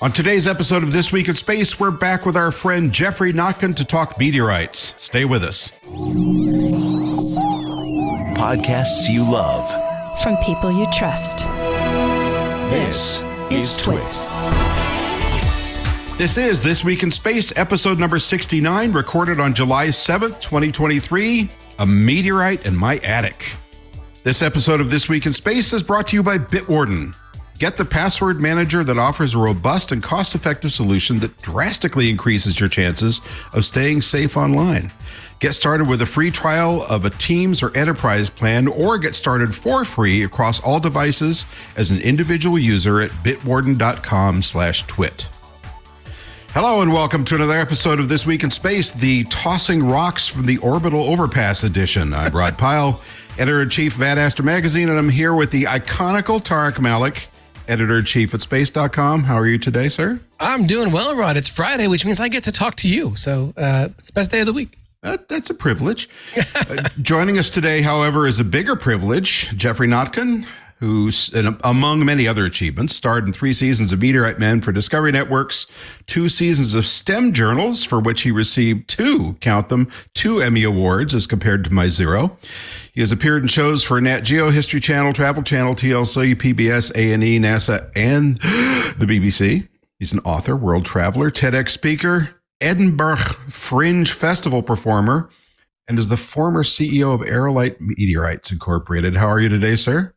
On today's episode of This Week in Space, we're back with our friend Geoffrey Notkin to talk meteorites. Stay with us. Podcasts you love. From people you trust. This is TWiT. This is This Week in Space, episode number 69, recorded on July 7th, 2023, A Meteorite in My Attic. This episode of This Week in Space is brought to you by Bitwarden. Get the password manager that offers a robust and cost-effective solution that drastically increases your chances of staying safe online. Get started with a free trial of a Teams or Enterprise plan, or get started for free across all devices as an individual user at bitwarden.com/twit. Hello and welcome to another episode of This Week in Space, the Tossing Rocks from the Orbital Overpass edition. I'm Pyle, Editor-in-Chief of Ad Magazine, and I'm here with the iconical Tariq Malik, Editor-in-Chief at space.com. How are you today, sir? I'm doing well, Rod. It's Friday, which means I get to talk to you. So it's the best day of the week. That's a privilege. Joining us today, however, is a bigger privilege. Geoffrey Notkin, who's, among many other achievements, starred in 3 seasons of Meteorite Men for Discovery Network's, 2 seasons of STEM journals, for which he received 2 Emmy Awards as compared to my 0. He has appeared in shows for Nat Geo, History Channel, Travel Channel, TLC, PBS, A&E, NASA, and the BBC. He's an author, world traveler, TEDx speaker, Edinburgh Fringe Festival performer, and is the former CEO of Aerolite Meteorites Incorporated. How are you today, sir?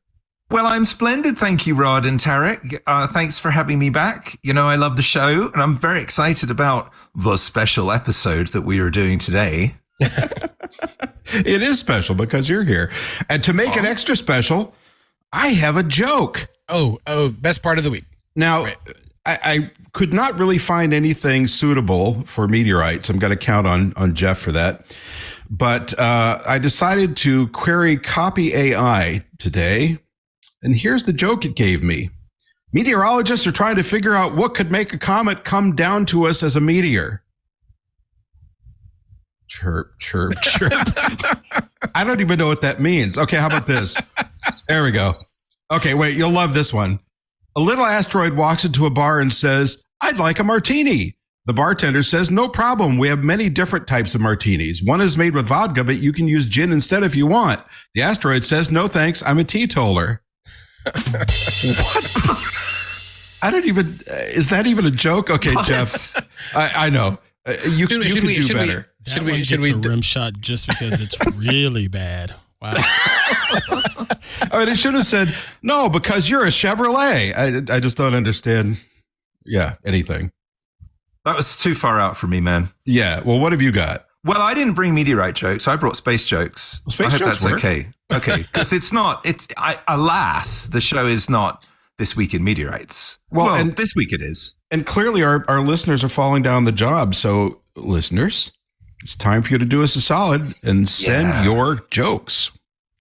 Well, I'm splendid. Thank you, Rod and Tariq. Thanks for having me back. You know, I love the show, and I'm very excited about the special episode that we are doing today. It is special because you're here. And to make it extra special, I have a joke. Oh, best part of the week. Now, right. I could not really find anything suitable for meteorites. I'm going to count on Jeff for that. But I decided to query Copy AI today. And here's the joke it gave me. Meteorologists are trying to figure out what could make a comet come down to us as a meteor. Chirp, chirp, chirp. I don't even know what that means. Okay, how about this? There we go. Okay, wait, you'll love this one. A little asteroid walks into a bar and says, "I'd like a martini." The bartender says, "No problem. We have many different types of martinis. One is made with vodka, but you can use gin instead if you want." The asteroid says, "No thanks, I'm a teetotaler." What? I don't even, is that even a joke? Okay, what? Jeff, I know. You can do better. Should we a rim shot just because it's really bad? Wow. I mean, it should have said, "No, because you're a Chevrolet." I just don't understand. Yeah, anything. That was too far out for me, man. Yeah. Well, what have you got? Well, I didn't bring meteorite jokes. I brought space jokes. Well, space I hope jokes that's work. okay. Okay, because alas, the show is not This Week in Meteorites. Well, and this week it is. And clearly our listeners are falling down the job. So, listeners, it's time for you to do us a solid and send your jokes.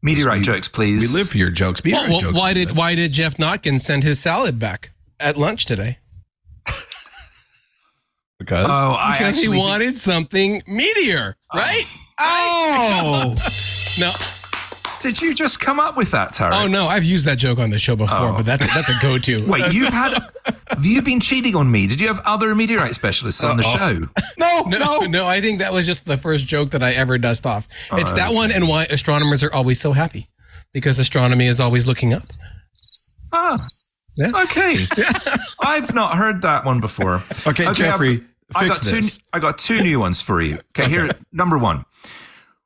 Meteorite jokes, please. We live for your jokes. Meteorite jokes. Why did Jeff Notkin send his salad back at lunch today? Because he wanted something meteor, right? Oh. No. Did you just come up with that, Tariq? Oh, no. I've used that joke on the show before, but that's a go-to. Wait, have you been cheating on me? Did you have other meteorite specialists on the show? No. I think that was just the first joke that I ever dust off. It's that one and why astronomers are always so happy. Because astronomy is always looking up. Ah. Yeah. Okay. I've not heard that one before. Okay, Geoffrey, fix this. I got 2 new ones for you. Okay, here, number 1.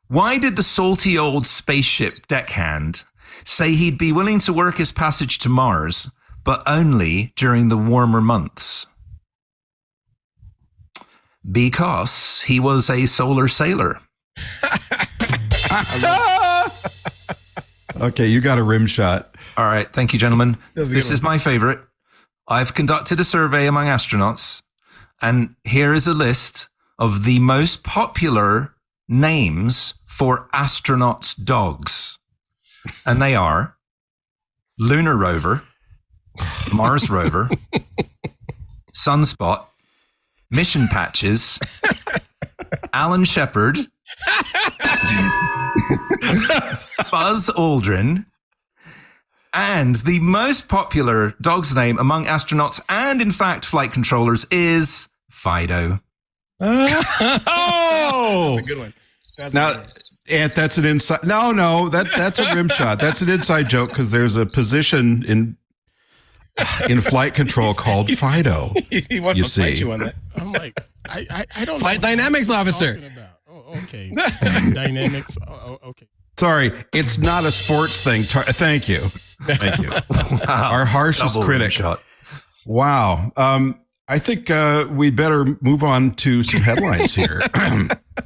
Why did the salty old spaceship deckhand say he'd be willing to work his passage to Mars, but only during the warmer months? Because he was a solar sailor. Okay, you got a rim shot. All right. Thank you, gentlemen. This is my favorite. I've conducted a survey among astronauts, and here is a list of the most popular names for astronauts' dogs. And they are Lunar Rover, Mars Rover, Sunspot, Mission Patches, Alan Shepard, Buzz Aldrin, And the most popular dog's name among astronauts and, in fact, flight controllers is Fido. Oh, That's a good one. now, Ant, that's an inside. No, that's a rim shot. That's an inside joke because there's a position in flight control called Fido. He wants to fight you on that. I'm like, I don't Flight know dynamics officer. Oh, okay. Dynamics. Oh, okay. Sorry, it's not a sports thing. Thank you. Thank you. Wow. Our harshest Double critic. rim shot. Wow. I think we better move on to some headlines here.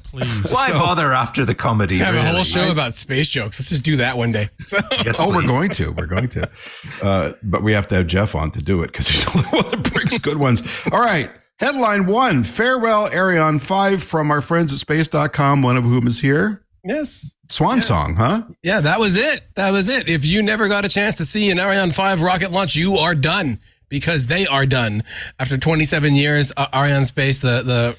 Please. Why bother after the comedy? Have a whole really? show about space jokes. Let's just do that one day. So, Yes, Oh, we're please. going to. But we have to have Jeff on to do it because he's the only one that brings good ones. All right. Headline 1, farewell Ariane 5 from our friends at space.com, one of whom is here. yes. Swan song, huh? Yeah, that was it. If you never got a chance to see an Ariane 5 rocket launch, you are done. Because they are done after 27 years. Ariane Space, the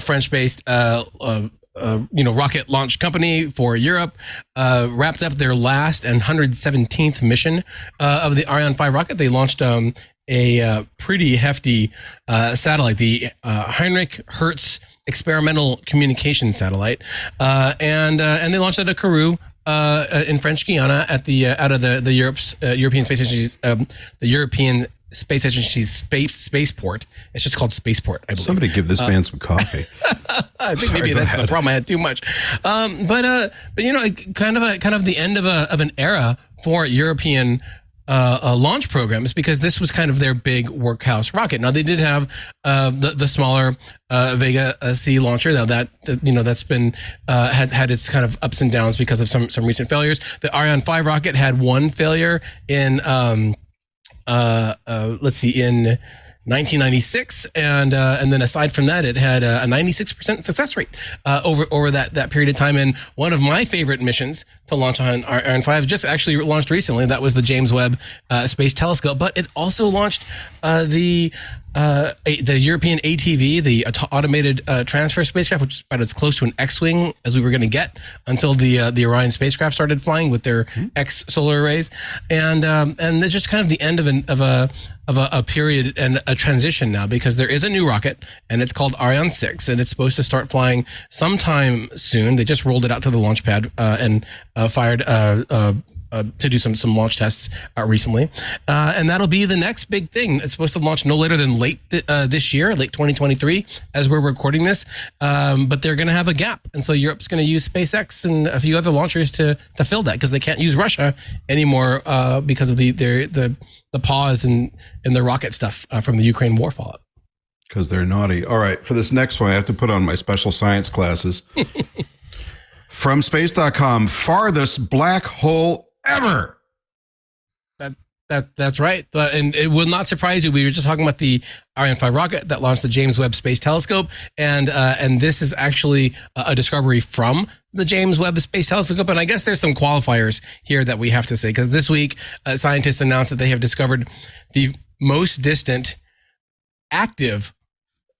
French-based rocket launch company for Europe, wrapped up their last and 117th mission of the Ariane 5 rocket. They launched a pretty hefty satellite, the Heinrich Hertz Experimental Communication Satellite, and they launched it at Kourou. In French Guiana at the out of the European Space Agency's the European Space Agency's spaceport. It's just called spaceport, I believe. Somebody give this man some coffee. I think maybe that's the problem. I had too much. But kind of the end of an era for European launch programs, because this was kind of their big workhorse rocket. Now they did have the smaller Vega C launcher. Now that's been had its kind of ups and downs because of some recent failures. The Ariane 5 rocket had one failure in in 1996, and then aside from that, it had a 96% success rate over that period of time. And one of my favorite missions to launch on Ariane 5 just actually launched recently. That was the James Webb Space Telescope, but it also launched the European ATV, the automated transfer spacecraft, which is about as close to an X-wing as we were going to get until the Orion spacecraft started flying with their X solar arrays, and it's just kind of the end of a period and a transition now, because there is a new rocket and it's called Ariane 6, and it's supposed to start flying sometime soon. They just rolled it out to the launch pad and fired to do some launch tests recently, and that'll be the next big thing. It's supposed to launch no later than late this year, late 2023, as we're recording this. But they're going to have a gap, and so Europe's going to use SpaceX and a few other launchers to fill that, because they can't use Russia anymore because of the pause in the rocket stuff from the Ukraine war fallout. Because they're naughty. All right, for this next one, I have to put on my special science glasses. From space.com, farthest black hole ever. That's right. And it will not surprise you. We were just talking about the Ariane 5 rocket that launched the James Webb Space Telescope. And this is actually a discovery from the James Webb Space Telescope. And I guess there's some qualifiers here that we have to say, because this week scientists announced that they have discovered the most distant active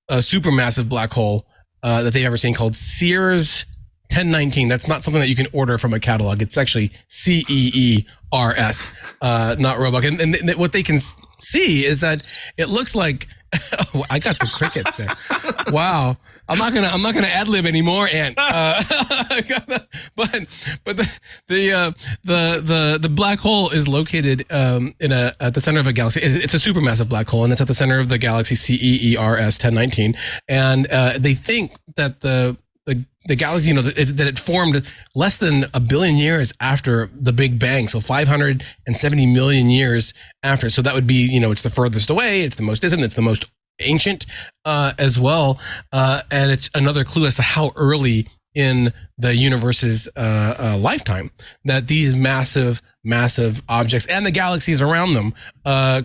supermassive black hole that they've ever seen, called Sears 1019. That's not something that you can order from a catalog. It's actually CEERS, not Roebuck. And what they can see is that it looks like, oh, I got the crickets there. Wow. I'm not gonna ad lib anymore, Ant. But the black hole is located at the center of a galaxy. It's a supermassive black hole, and it's at the center of the galaxy CEERS 1019. And they think that the galaxy, that it formed less than 1 billion years after the Big Bang, so 570 million years after. So that would be, it's the furthest away, it's the most distant, it's the most ancient as well, and it's another clue as to how early in the universe's lifetime that these massive objects and the galaxies around them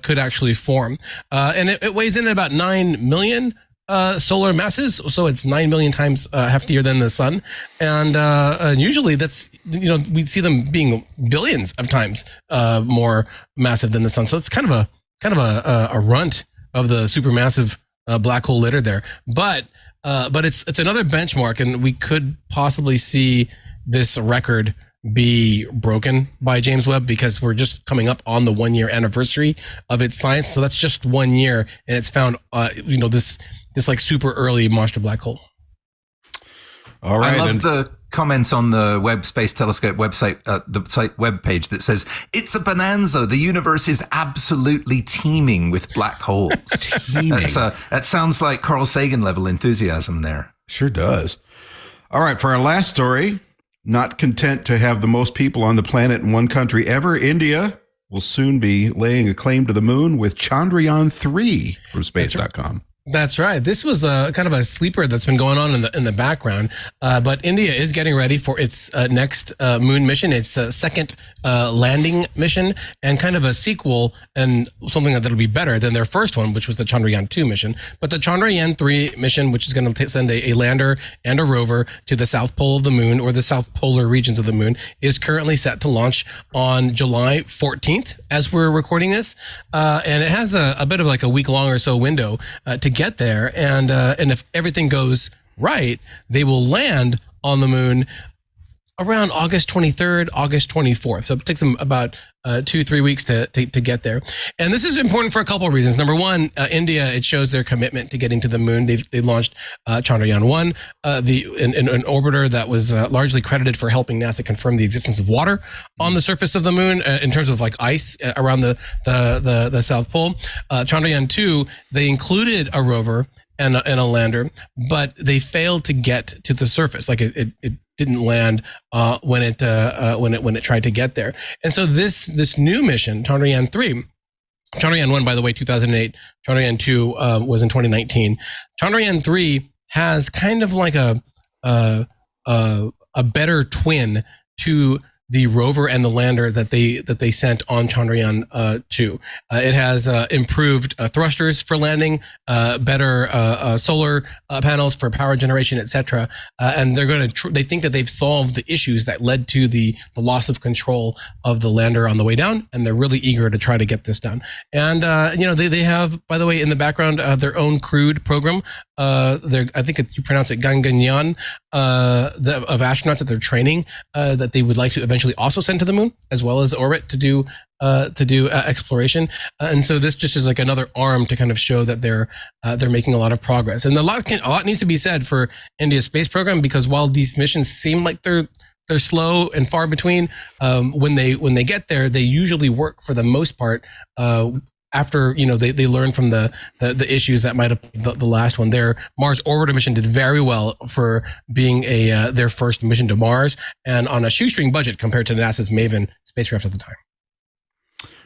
could actually form. And it weighs in at about 9 million solar masses, so it's 9 million times heftier than the sun, and usually that's we see them being billions of times more massive than the sun. So it's kind of a runt of the supermassive black hole litter there, but it's another benchmark, and we could possibly see this record be broken by James Webb, because we're just coming up on the 1 year anniversary of its science. So that's just 1 year, and it's found, this like super early monster black hole. All right. I love the comments on the Webb Space Telescope website, the site web page that says, "It's a bonanza. The universe is absolutely teeming with black holes." That sounds like Carl Sagan level enthusiasm there. Sure does. All right. For our last story, not content to have the most people on the planet in one country ever, India will soon be laying a claim to the moon with Chandrayaan-3 from space.com. That's right. This was kind of a sleeper that's been going on in the background, but India is getting ready for its next moon mission. Its second landing mission, and kind of a sequel, and something that'll be better than their first one, which was the Chandrayaan-2 mission. But the Chandrayaan-3 mission, which is going to send a lander and a rover to the south pole of the moon, or the south polar regions of the moon, is currently set to launch on July 14th as we're recording this, and it has a bit of like a week long or so window to get there, and if everything goes right, they will land on the moon around August 23rd, August 24th. So it takes them about 2-3 weeks to get there. And this is important for a couple of reasons. Number one, India, it shows their commitment to getting to the moon. They launched Chandrayaan-1, an orbiter that was largely credited for helping NASA confirm the existence of water on the surface of the moon in terms of like ice around the South Pole. Chandrayaan-2, they included a rover and a lander, but they failed to get to the surface. Like it didn't land when it tried to get there. And so this new mission, Chandrayaan-3, Chandrayaan-1, by the way, 2008, Chandrayaan-2 was in 2019. Chandrayaan-3 has kind of like a better twin to the rover and the lander that they sent on Chandrayaan-2. It has improved thrusters for landing, better solar panels for power generation, etc. And they're going to they think that they've solved the issues that led to the loss of control of the lander on the way down, and they're really eager to try to get this done. And they have, by the way, in the background, their own crewed program. I think you pronounce it Gaganyaan, of astronauts that they're training, that they would like to eventually also send to the moon, as well as orbit to do exploration. And so this just is like another arm to kind of show that they're making a lot of progress. And a lot needs to be said for India's space program, because while these missions seem like they're slow and far between, when they get there, they usually work for the most part. After they learn from the issues that might have the last one. Their Mars orbiter mission did very well for being their first mission to Mars, and on a shoestring budget compared to NASA's Maven spacecraft at the time.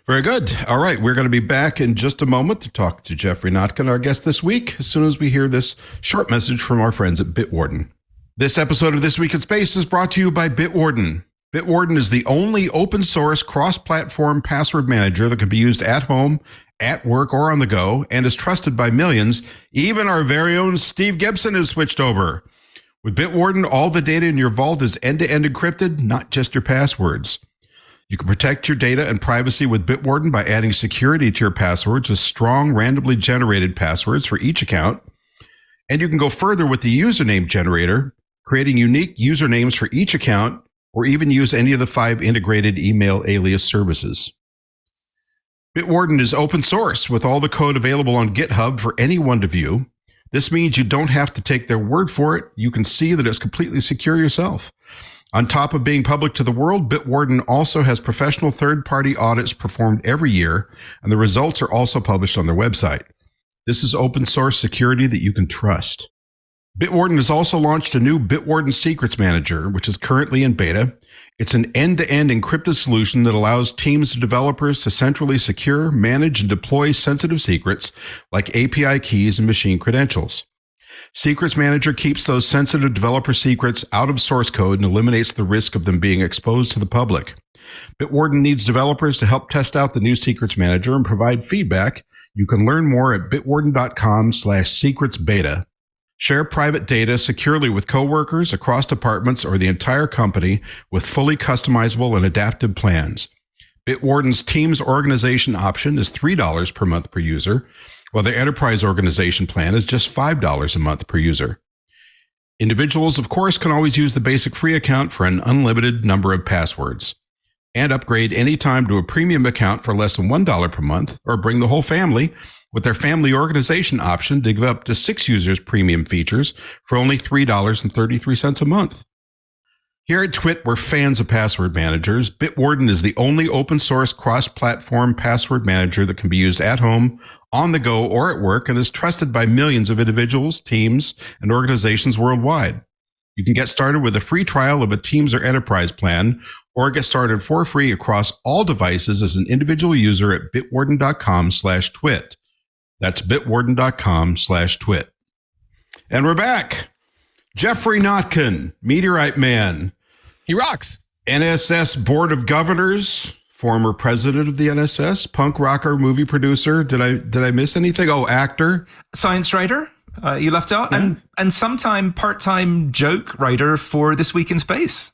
Very good. All right, we're going to be back in just a moment to talk to Geoffrey Notkin, our guest this week, as soon as we hear this short message from our friends at Bitwarden. This episode of This Week in Space is brought to you by Bitwarden. Bitwarden is the only open source cross-platform password manager that can be used at home, at work, or on the go, and is trusted by millions. Even our very own Steve Gibson has switched over. With Bitwarden, all the data in your vault is end-to-end encrypted, not just your passwords. You can protect your data and privacy with Bitwarden by adding security to your passwords with strong, randomly generated passwords for each account. And you can go further with the username generator, creating unique usernames for each account, or even use any of the 5 integrated email alias services. Bitwarden is open source with all the code available on GitHub for anyone to view. This means you don't have to take their word for it. You can see that it's completely secure yourself. On top of being public to the world, Bitwarden also has professional third-party audits performed every year, and the results are also published on their website. This is open source security that you can trust. Bitwarden has also launched a new Bitwarden Secrets Manager, which is currently in beta. It's an end-to-end encrypted solution that allows teams of developers to centrally secure, manage, and deploy sensitive secrets like API keys and machine credentials. Secrets Manager keeps those sensitive developer secrets out of source code and eliminates the risk of them being exposed to the public. Bitwarden needs developers to help test out the new Secrets Manager and provide feedback. You can learn more at bitwarden.com/secretsbeta. Share private data securely with coworkers, across departments, or the entire company with fully customizable and adaptive plans. Bitwarden's Teams Organization option is $3 per month per user, while their Enterprise Organization plan is just $5 a month per user. Individuals, of course, can always use the basic free account for an unlimited number of passwords and upgrade anytime to a premium account for less than $1 per month, or bring the whole family with their family organization option to give up to 6 users premium features for only $3.33 a month. Here at TWiT, we're fans of password managers. Bitwarden is the only open source cross-platform password manager that can be used at home, on the go, or at work, and is trusted by millions of individuals, teams, and organizations worldwide. You can get started with a free trial of a Teams or Enterprise plan, or get started for free across all devices as an individual user at bitwarden.com/twit. That's bitwarden.com/twit. And we're back. Geoffrey Notkin, Meteorite Man. He rocks. NSS Board of Governors, former president of the NSS, punk rocker, movie producer. Did I miss anything? Oh, actor. Science writer, you left out, Yeah. and sometime part-time joke writer for This Week in Space.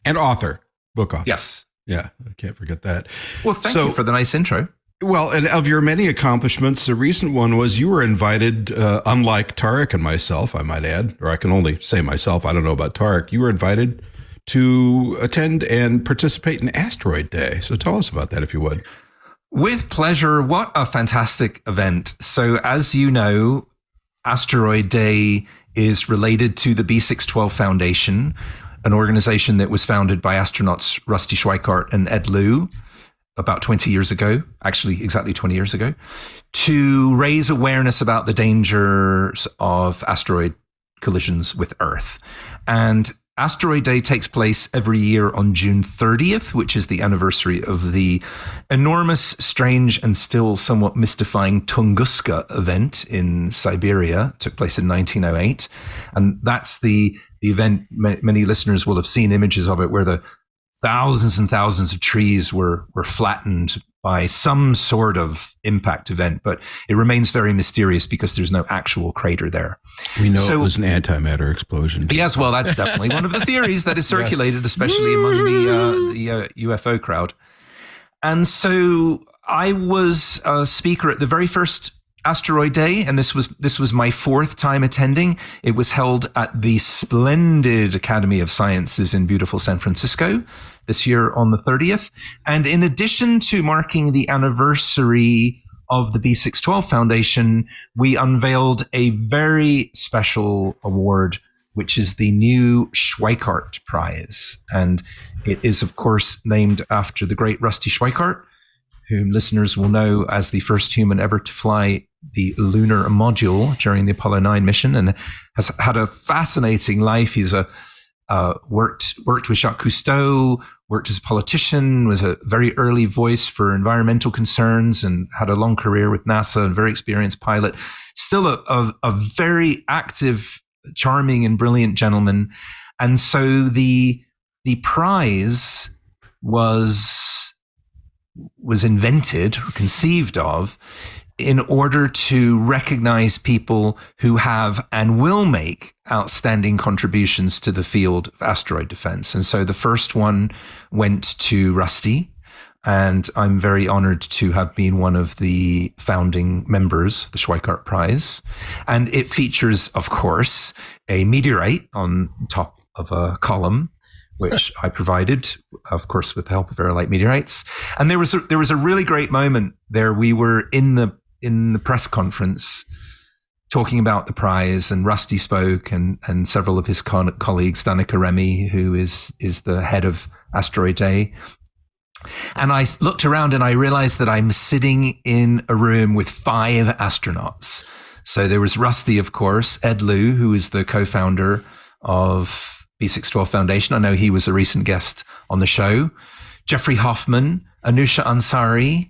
And author, book author. Yes. Yeah, I can't forget that. Well, thank you for the nice intro. Well, and of your many accomplishments, the recent one was you were invited, unlike Tariq and myself, I might add, or I can only say myself, I don't know about Tariq, you were invited to attend and participate in Asteroid Day. So tell us about that, if you would. With pleasure. What a fantastic event. So as you know, Asteroid Day is related to the B612 Foundation, an organization that was founded by astronauts Rusty Schweickart and Ed Lu about 20 years ago, actually exactly 20 years ago, to raise awareness about the dangers of asteroid collisions with Earth. And Asteroid Day takes place every year on June 30th, which is the anniversary of the enormous, strange, and still somewhat mystifying Tunguska event in Siberia. It took place in 1908. And that's the event, many listeners will have seen images of it, where the thousands and thousands of trees were flattened by some sort of impact event, but it remains very mysterious because there's no actual crater there. We know it was an antimatter explosion. Yes, well, that's definitely one of the theories that is circulated, especially among the UFO crowd. And so I was a speaker at the very first Asteroid Day, and this was my 4th time attending. It was held at the splendid Academy of Sciences in beautiful San Francisco this year on the 30th. And in addition to marking the anniversary of the B612 Foundation, we unveiled a very special award, which is the new Schweickart Prize. And it is, of course, named after the great Rusty Schweickart, whom listeners will know as the first human ever to fly the lunar module during the Apollo 9 mission, and has had a fascinating life. He's worked with Jacques Cousteau, worked as a politician, was a very early voice for environmental concerns, and had a long career with NASA, and very experienced pilot. Still a very active, charming, and brilliant gentleman. And so the prize was invented or conceived of in order to recognize people who have and will make outstanding contributions to the field of asteroid defense. And so the first one went to Rusty, and I'm very honored to have been one of the founding members of the Schweickart Prize. And it features, of course, a meteorite on top of a column, which I provided, of course, with the help of Aerolite Meteorites. And there was a really great moment there. We were in the press conference talking about the prize, and Rusty spoke, and several of his colleagues, Danica Remy, who is the head of Asteroid Day. And I looked around and I realized that I'm sitting in a room with 5 astronauts. So there was Rusty, of course, Ed Lu, who is the co-founder of B612 Foundation. I know he was a recent guest on the show. Jeffrey Hoffman, Anusha Ansari,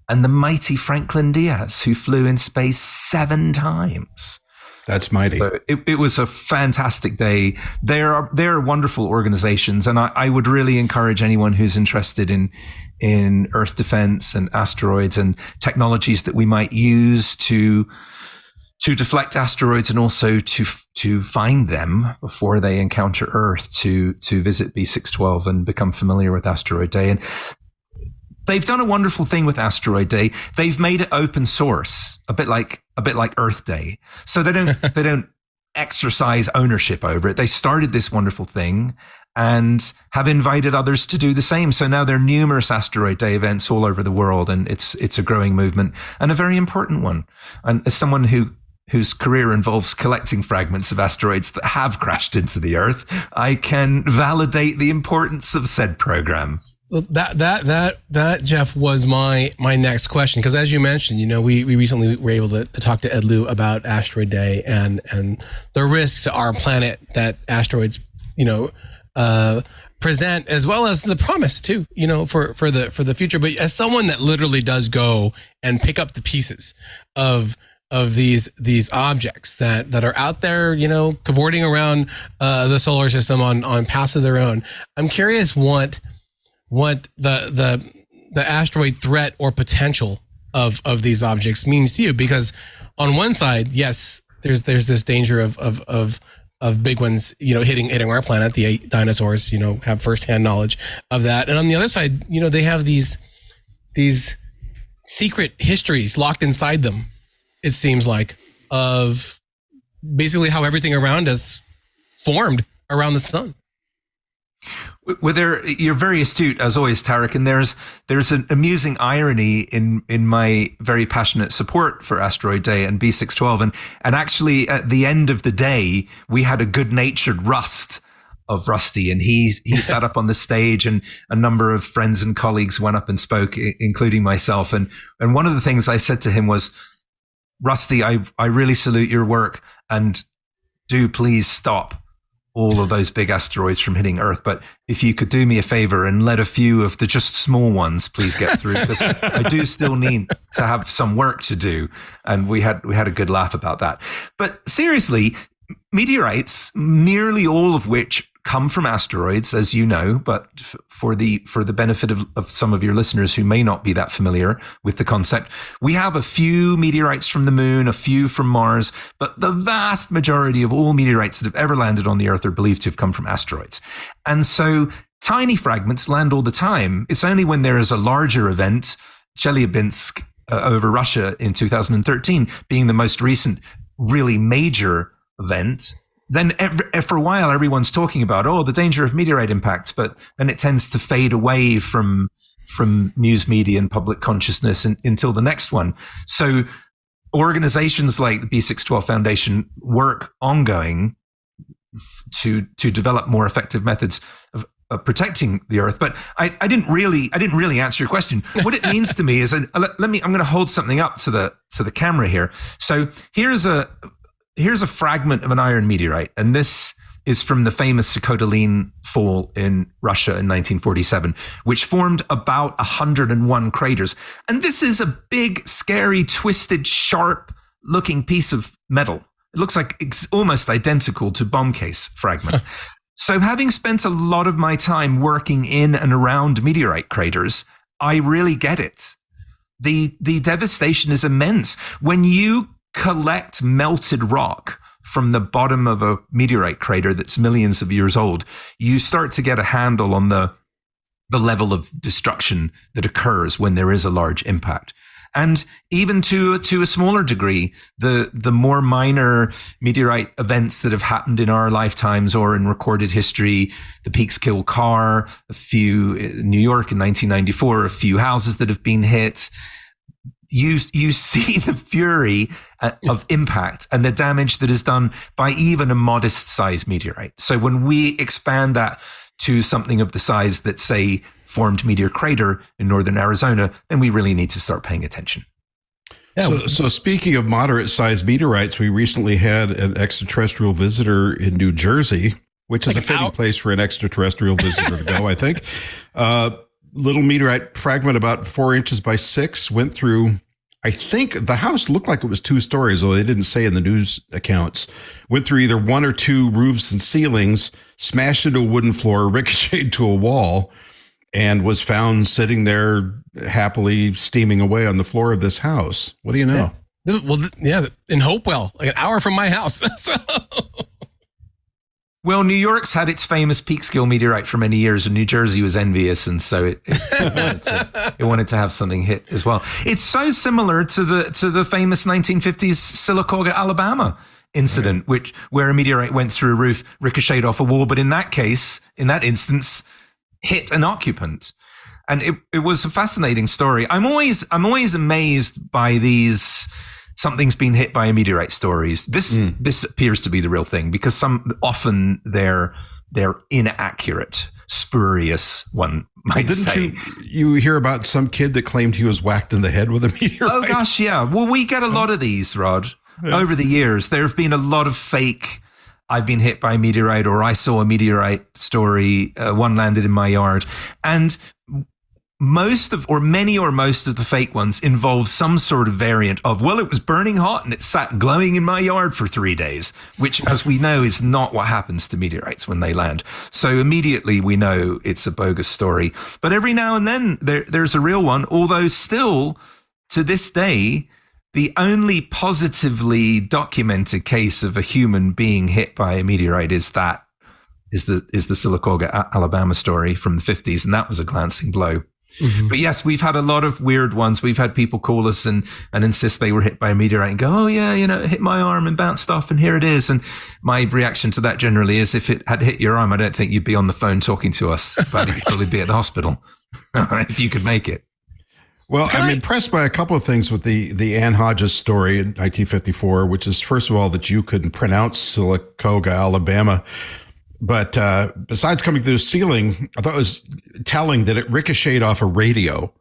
and the mighty Franklin Diaz, who flew in space 7 times. That's mighty. So it was a fantastic day. They're wonderful organizations, and I would really encourage anyone who's interested in Earth defense and asteroids and technologies that we might use to deflect asteroids, and also to find them before they encounter Earth, to visit B612 and become familiar with Asteroid Day. And they've done a wonderful thing with Asteroid Day. They've made it open source, a bit like Earth Day. So they don't exercise ownership over it. They started this wonderful thing and have invited others to do the same. So now there are numerous Asteroid Day events all over the world, and it's a growing movement and a very important one. And as someone whose career involves collecting fragments of asteroids that have crashed into the Earth, I can validate the importance of said program. That Jeff was my next question, because as you mentioned, we recently were able to talk to Ed Lieu about Asteroid Day and the risk to our planet that asteroids present, as well as the promise too, for the future. But as someone that literally does go and pick up the pieces of these objects that are out there, cavorting around the solar system on paths of their own, I'm curious what the asteroid threat or potential of these objects means to you. Because on one side, yes, there's this danger of big ones, hitting our planet. The dinosaurs, have firsthand knowledge of that. And on the other side, they have these secret histories locked inside them, it seems like, of basically how everything around us formed around the sun. Well, you're very astute as always, Tariq, and there's an amusing irony in my very passionate support for Asteroid Day and B612, and actually at the end of the day we had a good-natured Rusty, and he sat up on the stage, and a number of friends and colleagues went up and spoke, including myself, and one of the things I said to him was, Rusty, I really salute your work, and do please stop all of those big asteroids from hitting Earth. But if you could do me a favor and let a few of the just small ones please get through, because I do still need to have some work to do. And we had a good laugh about that. But seriously, meteorites, nearly all of which come from asteroids, as you know, but for the benefit of some of your listeners who may not be that familiar with the concept, we have a few meteorites from the moon, a few from Mars, but the vast majority of all meteorites that have ever landed on the Earth are believed to have come from asteroids. And so tiny fragments land all the time. It's only when there is a larger event, Chelyabinsk over Russia in 2013 being the most recent really major event, then for a while everyone's talking about, the danger of meteorite impacts, but then it tends to fade away from news media and public consciousness until the next one. So organizations like the B612 Foundation work ongoing to develop more effective methods of protecting the Earth. But I didn't really answer your question. What it means to me is, I'm going to hold something up to the camera here. So here's a fragment of an iron meteorite, and this is from the famous Sokotelin fall in Russia in 1947, which formed about 101 craters. And this is a big, scary, twisted, sharp-looking piece of metal. It looks like it's almost identical to bomb case fragment. So having spent a lot of my time working in and around meteorite craters, I really get it. The devastation is immense. When you collect melted rock from the bottom of a meteorite crater that's millions of years old, you start to get a handle on the level of destruction that occurs when there is a large impact. And even to a smaller degree, the more minor meteorite events that have happened in our lifetimes or in recorded history, the Peekskill car, a few in New York in 1994, a few houses that have been hit, you see the fury of impact and the damage that is done by even a modest sized meteorite. So when we expand that to something of the size that, say, formed Meteor Crater in northern Arizona, then we really need to start paying attention. Yeah. So speaking of moderate sized meteorites, we recently had an extraterrestrial visitor in New Jersey, which is a fitting place for an extraterrestrial visitor to go, I think. Little meteorite fragment about 4 inches by 6 went through, I think the house looked like it was 2 stories, although they didn't say in the news accounts. Went through either 1 or 2 roofs and ceilings, smashed into a wooden floor, ricocheted to a wall, and was found sitting there happily steaming away on the floor of this house. What do you know? Yeah. Well, yeah, in Hopewell, like an hour from my house. So. Well, New York's had its famous Peekskill meteorite for many years, and New Jersey was envious, and so it wanted to have something hit as well. It's so similar to the famous 1950s Sylacauga, Alabama incident, where a meteorite went through a roof, ricocheted off a wall, but in that case, in that instance, hit an occupant. And it was a fascinating story. I'm always amazed by these something's been hit by a meteorite stories. This appears to be the real thing, because often they're inaccurate, spurious, one might say. You hear about some kid that claimed he was whacked in the head with a meteorite? Oh gosh, yeah. Well, we get a lot of these, Rod. Yeah. Over the years, there have been a lot of fake I've been hit by a meteorite, or I saw a meteorite story, one landed in my yard. And most of the fake ones involve some sort of variant of, well, it was burning hot and it sat glowing in my yard for 3 days, which, as we know, is not what happens to meteorites when they land. So immediately we know it's a bogus story. But every now and then there's a real one, although still to this day, the only positively documented case of a human being hit by a meteorite is the Sylacauga, Alabama story from the 50s, and that was a glancing blow. Mm-hmm. But yes, we've had a lot of weird ones. We've had people call us and insist they were hit by a meteorite and go, oh yeah, it hit my arm and bounced off and here it is. And my reaction to that generally is, if it had hit your arm, I don't think you'd be on the phone talking to us, but you'd probably be at the hospital if you could make it. Well, I'm impressed by a couple of things with the Ann Hodges story in 1954, which is, first of all, that you couldn't pronounce Sylacauga, Alabama. But besides coming through the ceiling, I thought it was telling that it ricocheted off a radio.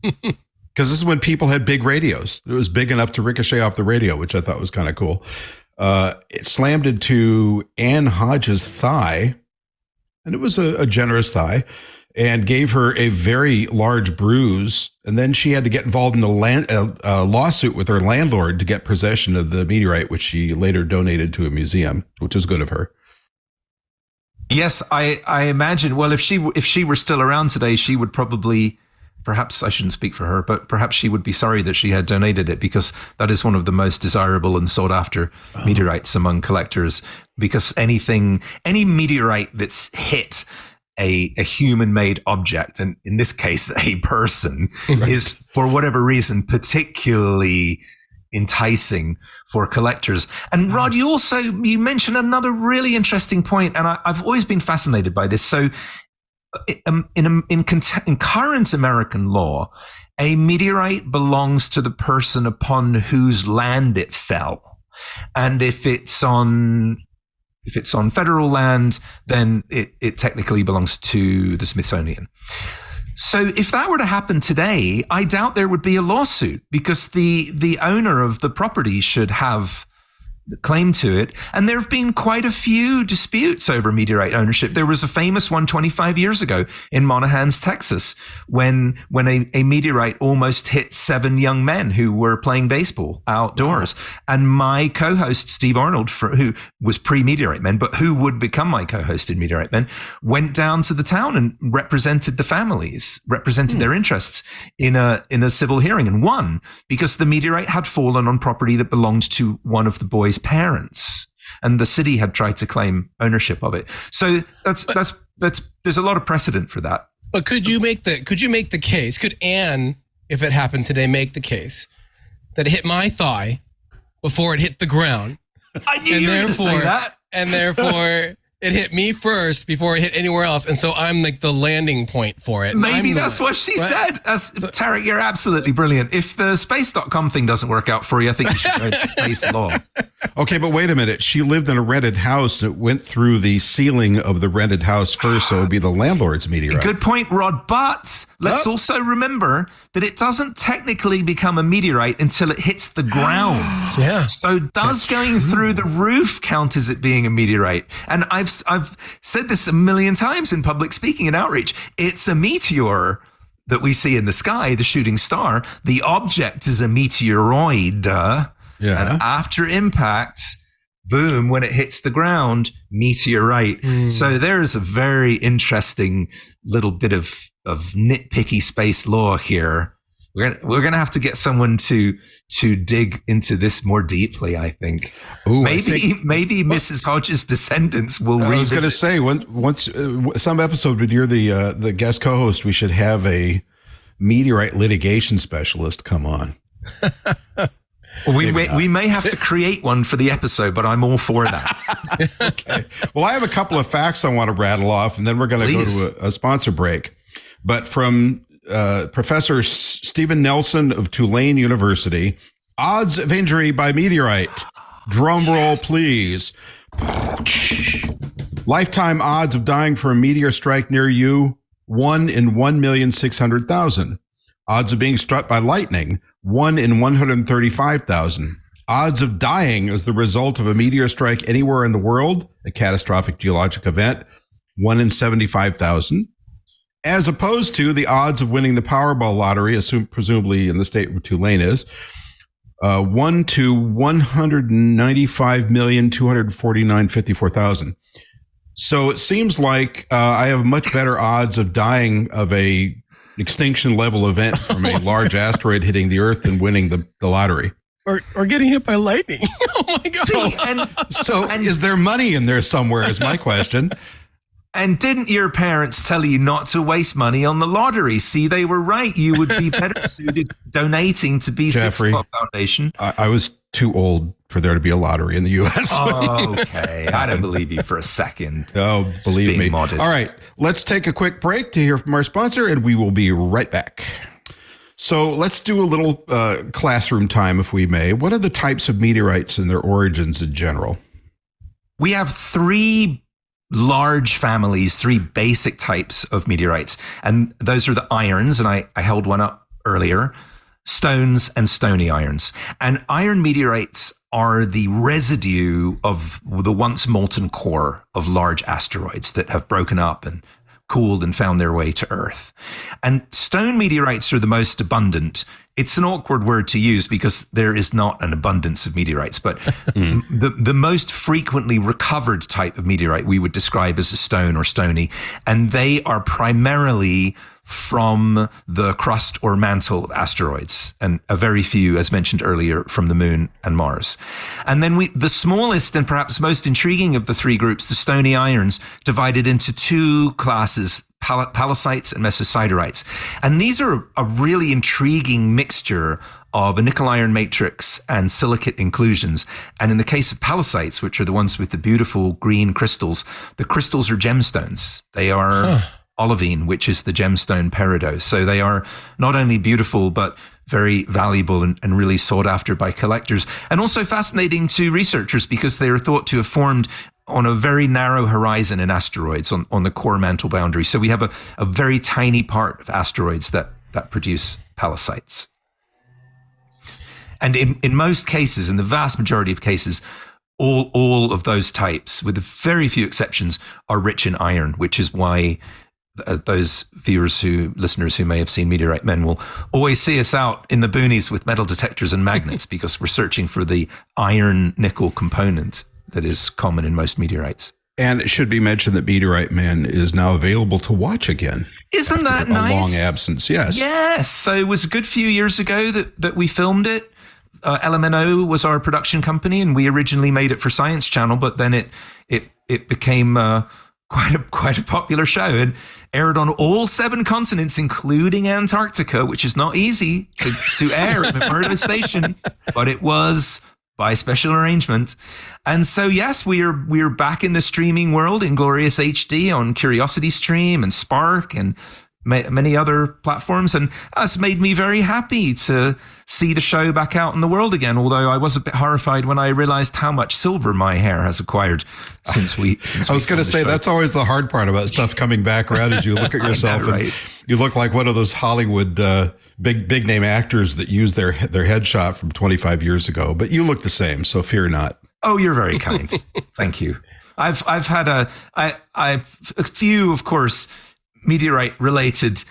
Because this is when people had big radios. It was big enough to ricochet off the radio, which I thought was kind of cool. It slammed into Ann Hodges' thigh, and it was a generous thigh, and gave her a very large bruise. And then she had to get involved in a lawsuit with her landlord to get possession of the meteorite, which she later donated to a museum, which was good of her. Yes, I imagine. Well, if she were still around today, she would probably, perhaps I shouldn't speak for her, but perhaps she would be sorry that she had donated it, because that is one of the most desirable and sought after meteorites among collectors. Because any meteorite that's hit a human-made object, and in this case a person, right, is for whatever reason particularly enticing for collectors. And Rod, you mentioned another really interesting point, and I've always been fascinated by this. So in current American law, a meteorite belongs to the person upon whose land it fell. And if it's on federal land, then it technically belongs to the Smithsonian. So if that were to happen today, I doubt there would be a lawsuit, because the owner of the property should have claim to it. And there have been quite a few disputes over meteorite ownership. There was a famous one 25 years ago in Monahans, Texas, when a meteorite almost hit 7 young men who were playing baseball outdoors. Wow. And my co-host, Steve Arnold, who was pre-Meteorite Men, but who would become my co-host in Meteorite Men, went down to the town and represented the families, represented their interests in a civil hearing, and won, because the meteorite had fallen on property that belonged to one of the boys' parents, and the city had tried to claim ownership of it. So that's there's a lot of precedent for that. But could you make the case? Could Anne, if it happened today, make the case that it hit my thigh before it hit the ground? I knew you were going to say that. And therefore it hit me first before it hit anywhere else. And so I'm like the landing point for it. Maybe that's what she said. Tariq, you're absolutely brilliant. If the space.com thing doesn't work out for you, I think you should go to space law. Okay, but wait a minute. She lived in a rented house that went through the ceiling of the rented house first, so it would be the landlord's meteorite. Good point, Rod. But let's also remember that it doesn't technically become a meteorite until it hits the ground. Yeah. So does going through the roof count as it being a meteorite? And I've said this a million times in public speaking and outreach. It's a meteor that we see in the sky, the shooting star. The object is a meteoroid. Yeah. And after impact, boom, when it hits the ground, meteorite. So there is a very interesting little bit of nitpicky space law here. We're gonna have to get someone to dig into this more deeply, I think. Ooh, maybe Mrs. Hodges' descendants will revisit. I was gonna say, once some episode when you're the guest co-host, we should have a meteorite litigation specialist come on. We may have to create one for the episode, but I'm all for that. Okay. Well, I have a couple of facts I want to rattle off, and then we're going to go to a sponsor break. But from Professor Stephen Nelson of Tulane University, odds of injury by meteorite. Drum roll, please. Lifetime odds of dying for a meteor strike near you, 1 in 1,600,000. Odds of being struck by lightning, 1 in 135,000. Odds of dying as the result of a meteor strike anywhere in the world, a catastrophic geologic event, 1 in 75,000. As opposed to the odds of winning the Powerball lottery, presumably in the state where Tulane is, 1 to 195,249,54,000. So it seems like I have much better odds of dying of a extinction level event from a large asteroid hitting the Earth than winning the lottery. Or getting hit by lightning. Oh my God. So is there money in there somewhere is my question. And didn't your parents tell you not to waste money on the lottery? See, they were right. You would be better suited donating to B6 Jeffrey, Club Foundation. I was too old for there to be a lottery in the U.S. Oh, okay. I don't believe you for a second. Oh, believe me. Modest. All right. Let's take a quick break to hear from our sponsor, and we will be right back. So let's do a little classroom time, if we may. What are the types of meteorites and their origins in general? We have three large families, three basic types of meteorites. And those are the irons, and I held one up earlier, stones and stony irons. And iron meteorites are the residue of the once molten core of large asteroids that have broken up and cooled and found their way to Earth. And stone meteorites are the most abundant. It's an awkward word to use because there is not an abundance of meteorites, but the most frequently recovered type of meteorite we would describe as a stone or stony, and they are primarily from the crust or mantle of asteroids, and a very few, as mentioned earlier, from the Moon and Mars. And then the smallest and perhaps most intriguing of the three groups, the stony irons, divided into two classes, pallasites and mesositerites. And these are a really intriguing mixture of a nickel iron matrix and silicate inclusions. And in the case of pallasites, which are the ones with the beautiful green crystals, the crystals are gemstones. They are olivine, which is the gemstone peridot. So they are not only beautiful, but very valuable and really sought after by collectors. And also fascinating to researchers because they are thought to have formed on a very narrow horizon in asteroids on the core mantle boundary. So we have a very tiny part of asteroids that produce pallasites. And in most cases, in the vast majority of cases, all of those types, with very few exceptions, are rich in iron, which is why those listeners who may have seen Meteorite Men will always see us out in the boonies with metal detectors and magnets because we're searching for the iron nickel component that is common in most meteorites. And it should be mentioned that Meteorite Men is now available to watch again. Isn't that nice? A long absence, yes. Yes. So it was a good few years ago that we filmed it. LMNO was our production company, and we originally made it for Science Channel, but then it became quite a popular show and aired on all 7 continents, including Antarctica, which is not easy to air at McMurdo Station, but it was by special arrangement. And so, yes, we're back in the streaming world in glorious HD on Curiosity Stream and Spark and many other platforms, and that's made me very happy to see the show back out in the world again, although I was a bit horrified when I realized how much silver my hair has acquired since we I was going to say, that's always the hard part about stuff coming back around as you look at yourself. Know, right? And you look like one of those Hollywood big name actors that use their headshot from 25 years ago, but you look the same, so fear not. Oh, you're very kind. Thank you. I've had a few, of course, meteorite-related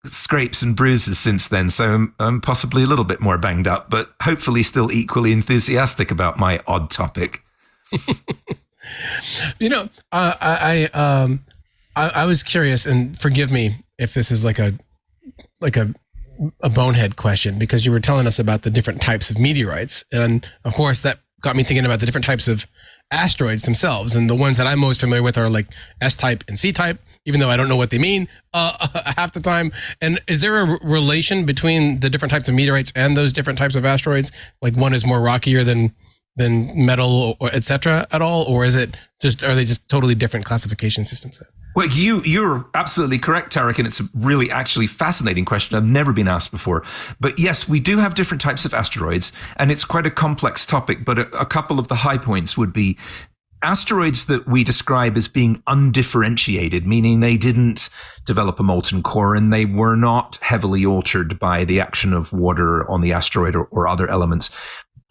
scrapes and bruises since then, so I'm possibly a little bit more banged up, but hopefully still equally enthusiastic about my odd topic. You know, I was curious, and forgive me if this is like a bonehead question, because you were telling us about the different types of meteorites, and of course that got me thinking about the different types of asteroids themselves. And the ones that I'm most familiar with are like S-type and C-type, even though I don't know what they mean half the time. And is there a relation between the different types of meteorites and those different types of asteroids? Like one is more rockier than metal or et cetera at all? Or are they just totally different classification systems? Well, you're absolutely correct, Tariq, and it's a really actually fascinating question. I've never been asked before. But yes, we do have different types of asteroids, and it's quite a complex topic, but a couple of the high points would be asteroids that we describe as being undifferentiated, meaning they didn't develop a molten core and they were not heavily altered by the action of water on the asteroid or other elements,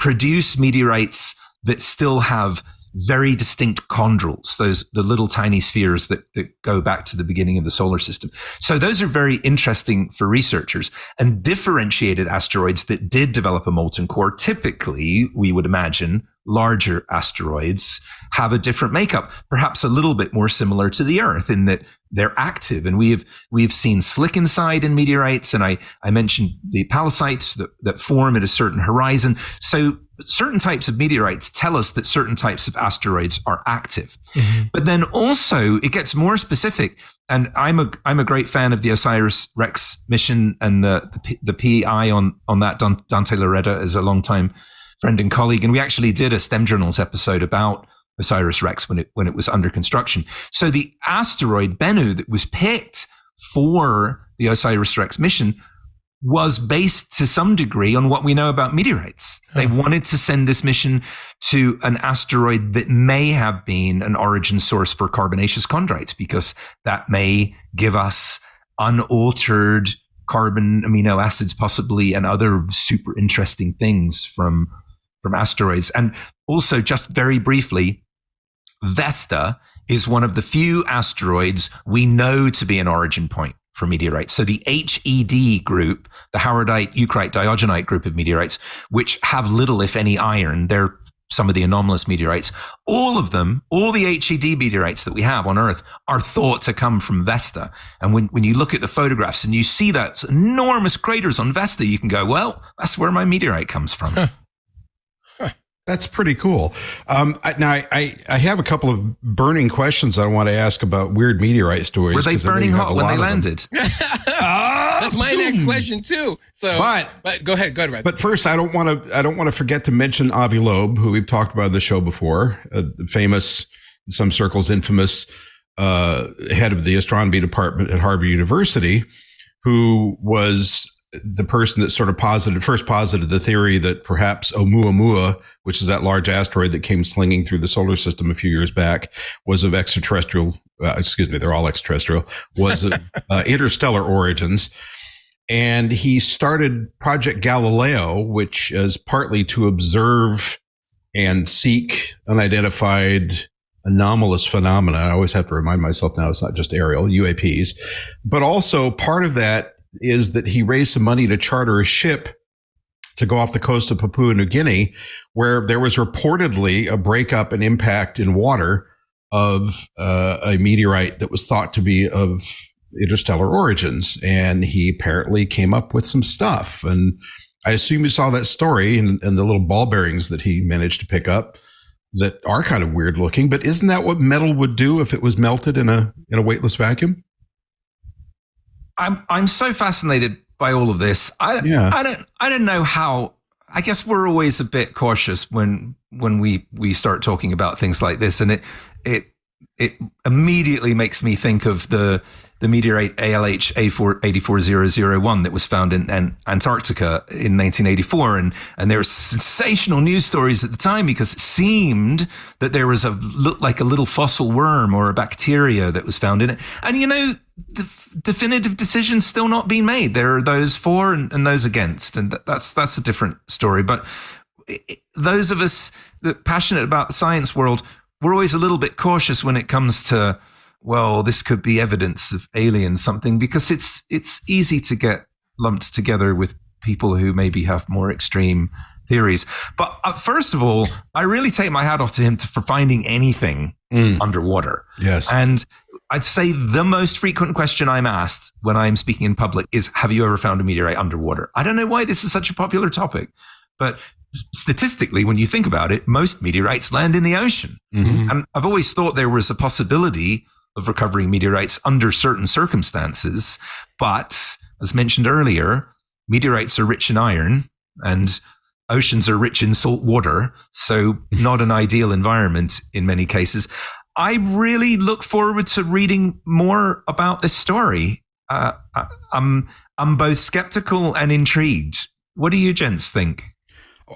produce meteorites that still have very distinct chondrules, the little tiny spheres that go back to the beginning of the solar system. So those are very interesting for researchers. And differentiated asteroids that did develop a molten core, typically, we would imagine, larger asteroids have a different makeup, perhaps a little bit more similar to the Earth in that they're active. And we've seen slick inside in meteorites. And I mentioned the pallasites that form at a certain horizon. So certain types of meteorites tell us that certain types of asteroids are active. Mm-hmm. But then also it gets more specific. And I'm a great fan of the OSIRIS-REx mission, and the PI on that. Dante Loretta is a longtime friend and colleague, and we actually did a STEM Journals episode about OSIRIS-REx when it was under construction. So the asteroid Bennu that was picked for the OSIRIS-REx mission was based to some degree on what we know about meteorites. They wanted to send this mission to an asteroid that may have been an origin source for carbonaceous chondrites, because that may give us unaltered carbon amino acids possibly, and other super interesting things from asteroids. And also, just very briefly, Vesta is one of the few asteroids we know to be an origin point for meteorites. So the HED group, the Howardite, Eucrite, Diogenite group of meteorites, which have little, if any, iron, they're some of the anomalous meteorites. All of them, all the HED meteorites that we have on Earth are thought to come from Vesta. And when you look at the photographs and you see that enormous craters on Vesta, you can go, well, that's where my meteorite comes from. Huh. That's pretty cool. I have a couple of burning questions I want to ask about weird meteorite stories. Were they burning hot when they landed? That's my next question too. So, but go ahead, Brad. But first, I don't want to forget to mention Avi Loeb, who we've talked about on the show before, famous, in some circles, infamous head of the astronomy department at Harvard University, who was the person that sort of first posited the theory that perhaps Oumuamua, which is that large asteroid that came slinging through the solar system a few years back, was of extraterrestrial, they're all extraterrestrial, was of interstellar origins. And he started Project Galileo, which is partly to observe and seek unidentified anomalous phenomena. I always have to remind myself now it's not just aerial, UAPs. But also part of that is that he raised some money to charter a ship to go off the coast of Papua New Guinea, where there was reportedly a breakup and impact in water of a meteorite that was thought to be of interstellar origins. And he apparently came up with some stuff. And I assume you saw that story and the little ball bearings that he managed to pick up that are kind of weird looking. But isn't that what metal would do if it was melted in a weightless vacuum? I'm so fascinated by all of this. I don't know how. I guess we're always a bit cautious when we start talking about things like this, and it immediately makes me think of the meteorite ALH 84001 that was found in Antarctica in 1984, and there were sensational news stories at the time because it seemed that there was like a little fossil worm or a bacteria that was found in it, and the definitive decision's still not being made. There are those for and those against, and that's a different story. But those of us that are passionate about the science world, we're always a little bit cautious when it comes to, well, this could be evidence of alien something, because it's easy to get lumped together with people who maybe have more extreme theories. But first of all, I really take my hat off to him for finding anything underwater. Yes. And I'd say the most frequent question I'm asked when I'm speaking in public is, have you ever found a meteorite underwater? I don't know why this is such a popular topic, but statistically, when you think about it, most meteorites land in the ocean. Mm-hmm. And I've always thought there was a possibility of recovering meteorites under certain circumstances. But as mentioned earlier, meteorites are rich in iron and oceans are rich in salt water. So not an ideal environment in many cases. I really look forward to reading more about this story. I'm both skeptical and intrigued. What do you gents think?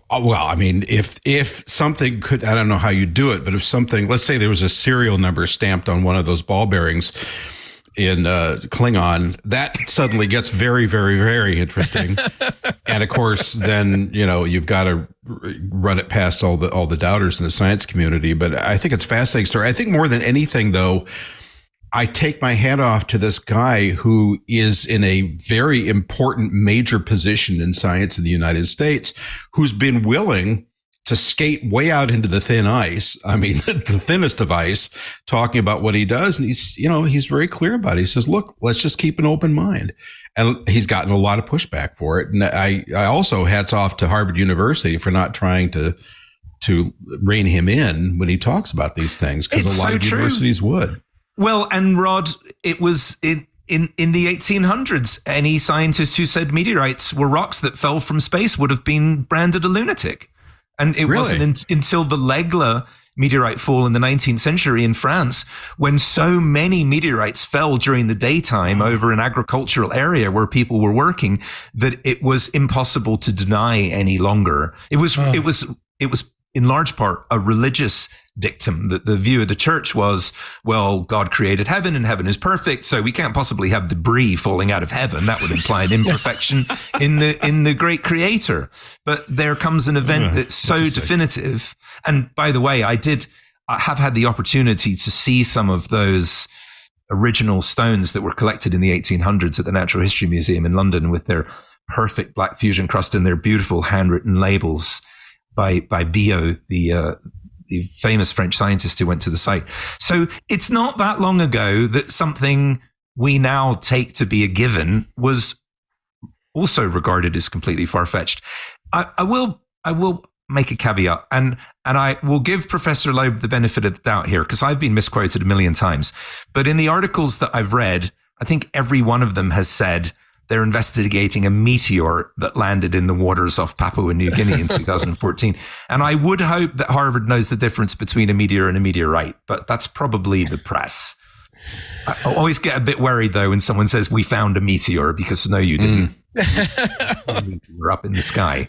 Well, I mean, if something could, I don't know how you do it, but if something, let's say there was a serial number stamped on one of those ball bearings in Klingon, that suddenly gets very, very, very interesting. And of course, then, you've got to run it past all the doubters in the science community. But I think it's a fascinating story. I think more than anything, though, I take my hat off to this guy who is in a very important major position in science in the United States, who's been willing to skate way out into the thin ice. I mean, the thinnest of ice, talking about what he does. And he's very clear about it. He says, look, let's just keep an open mind. And he's gotten a lot of pushback for it. And I also hats off to Harvard University for not trying to rein him in when he talks about these things, because a lot of universities would. Well, and Rod, it was in the 1800s, any scientist who said meteorites were rocks that fell from space would have been branded a lunatic. And it wasn't until the L'Aigle meteorite fall in the 19th century in France, when so many meteorites fell during the daytime over an agricultural area where people were working, that it was impossible to deny any longer. It was in large part a religious dictum, that the view of the church was, well, God created heaven and heaven is perfect, so we can't possibly have debris falling out of heaven. That would imply an imperfection in the great creator. But there comes an event that's so definitive. And by the way, I have had the opportunity to see some of those original stones that were collected in the 1800s at the Natural History Museum in London, with their perfect black fusion crust and their beautiful handwritten labels by Biot, the famous French scientist who went to the site. So it's not that long ago that something we now take to be a given was also regarded as completely far-fetched. I will make a caveat, and I will give Professor Loeb the benefit of the doubt here, because I've been misquoted a million times. But in the articles that I've read, I think every one of them has said they're investigating a meteor that landed in the waters off Papua New Guinea in 2014. And I would hope that Harvard knows the difference between a meteor and a meteorite, but that's probably the press. I always get a bit worried, though, when someone says, we found a meteor, because no, you didn't. We're up in the sky.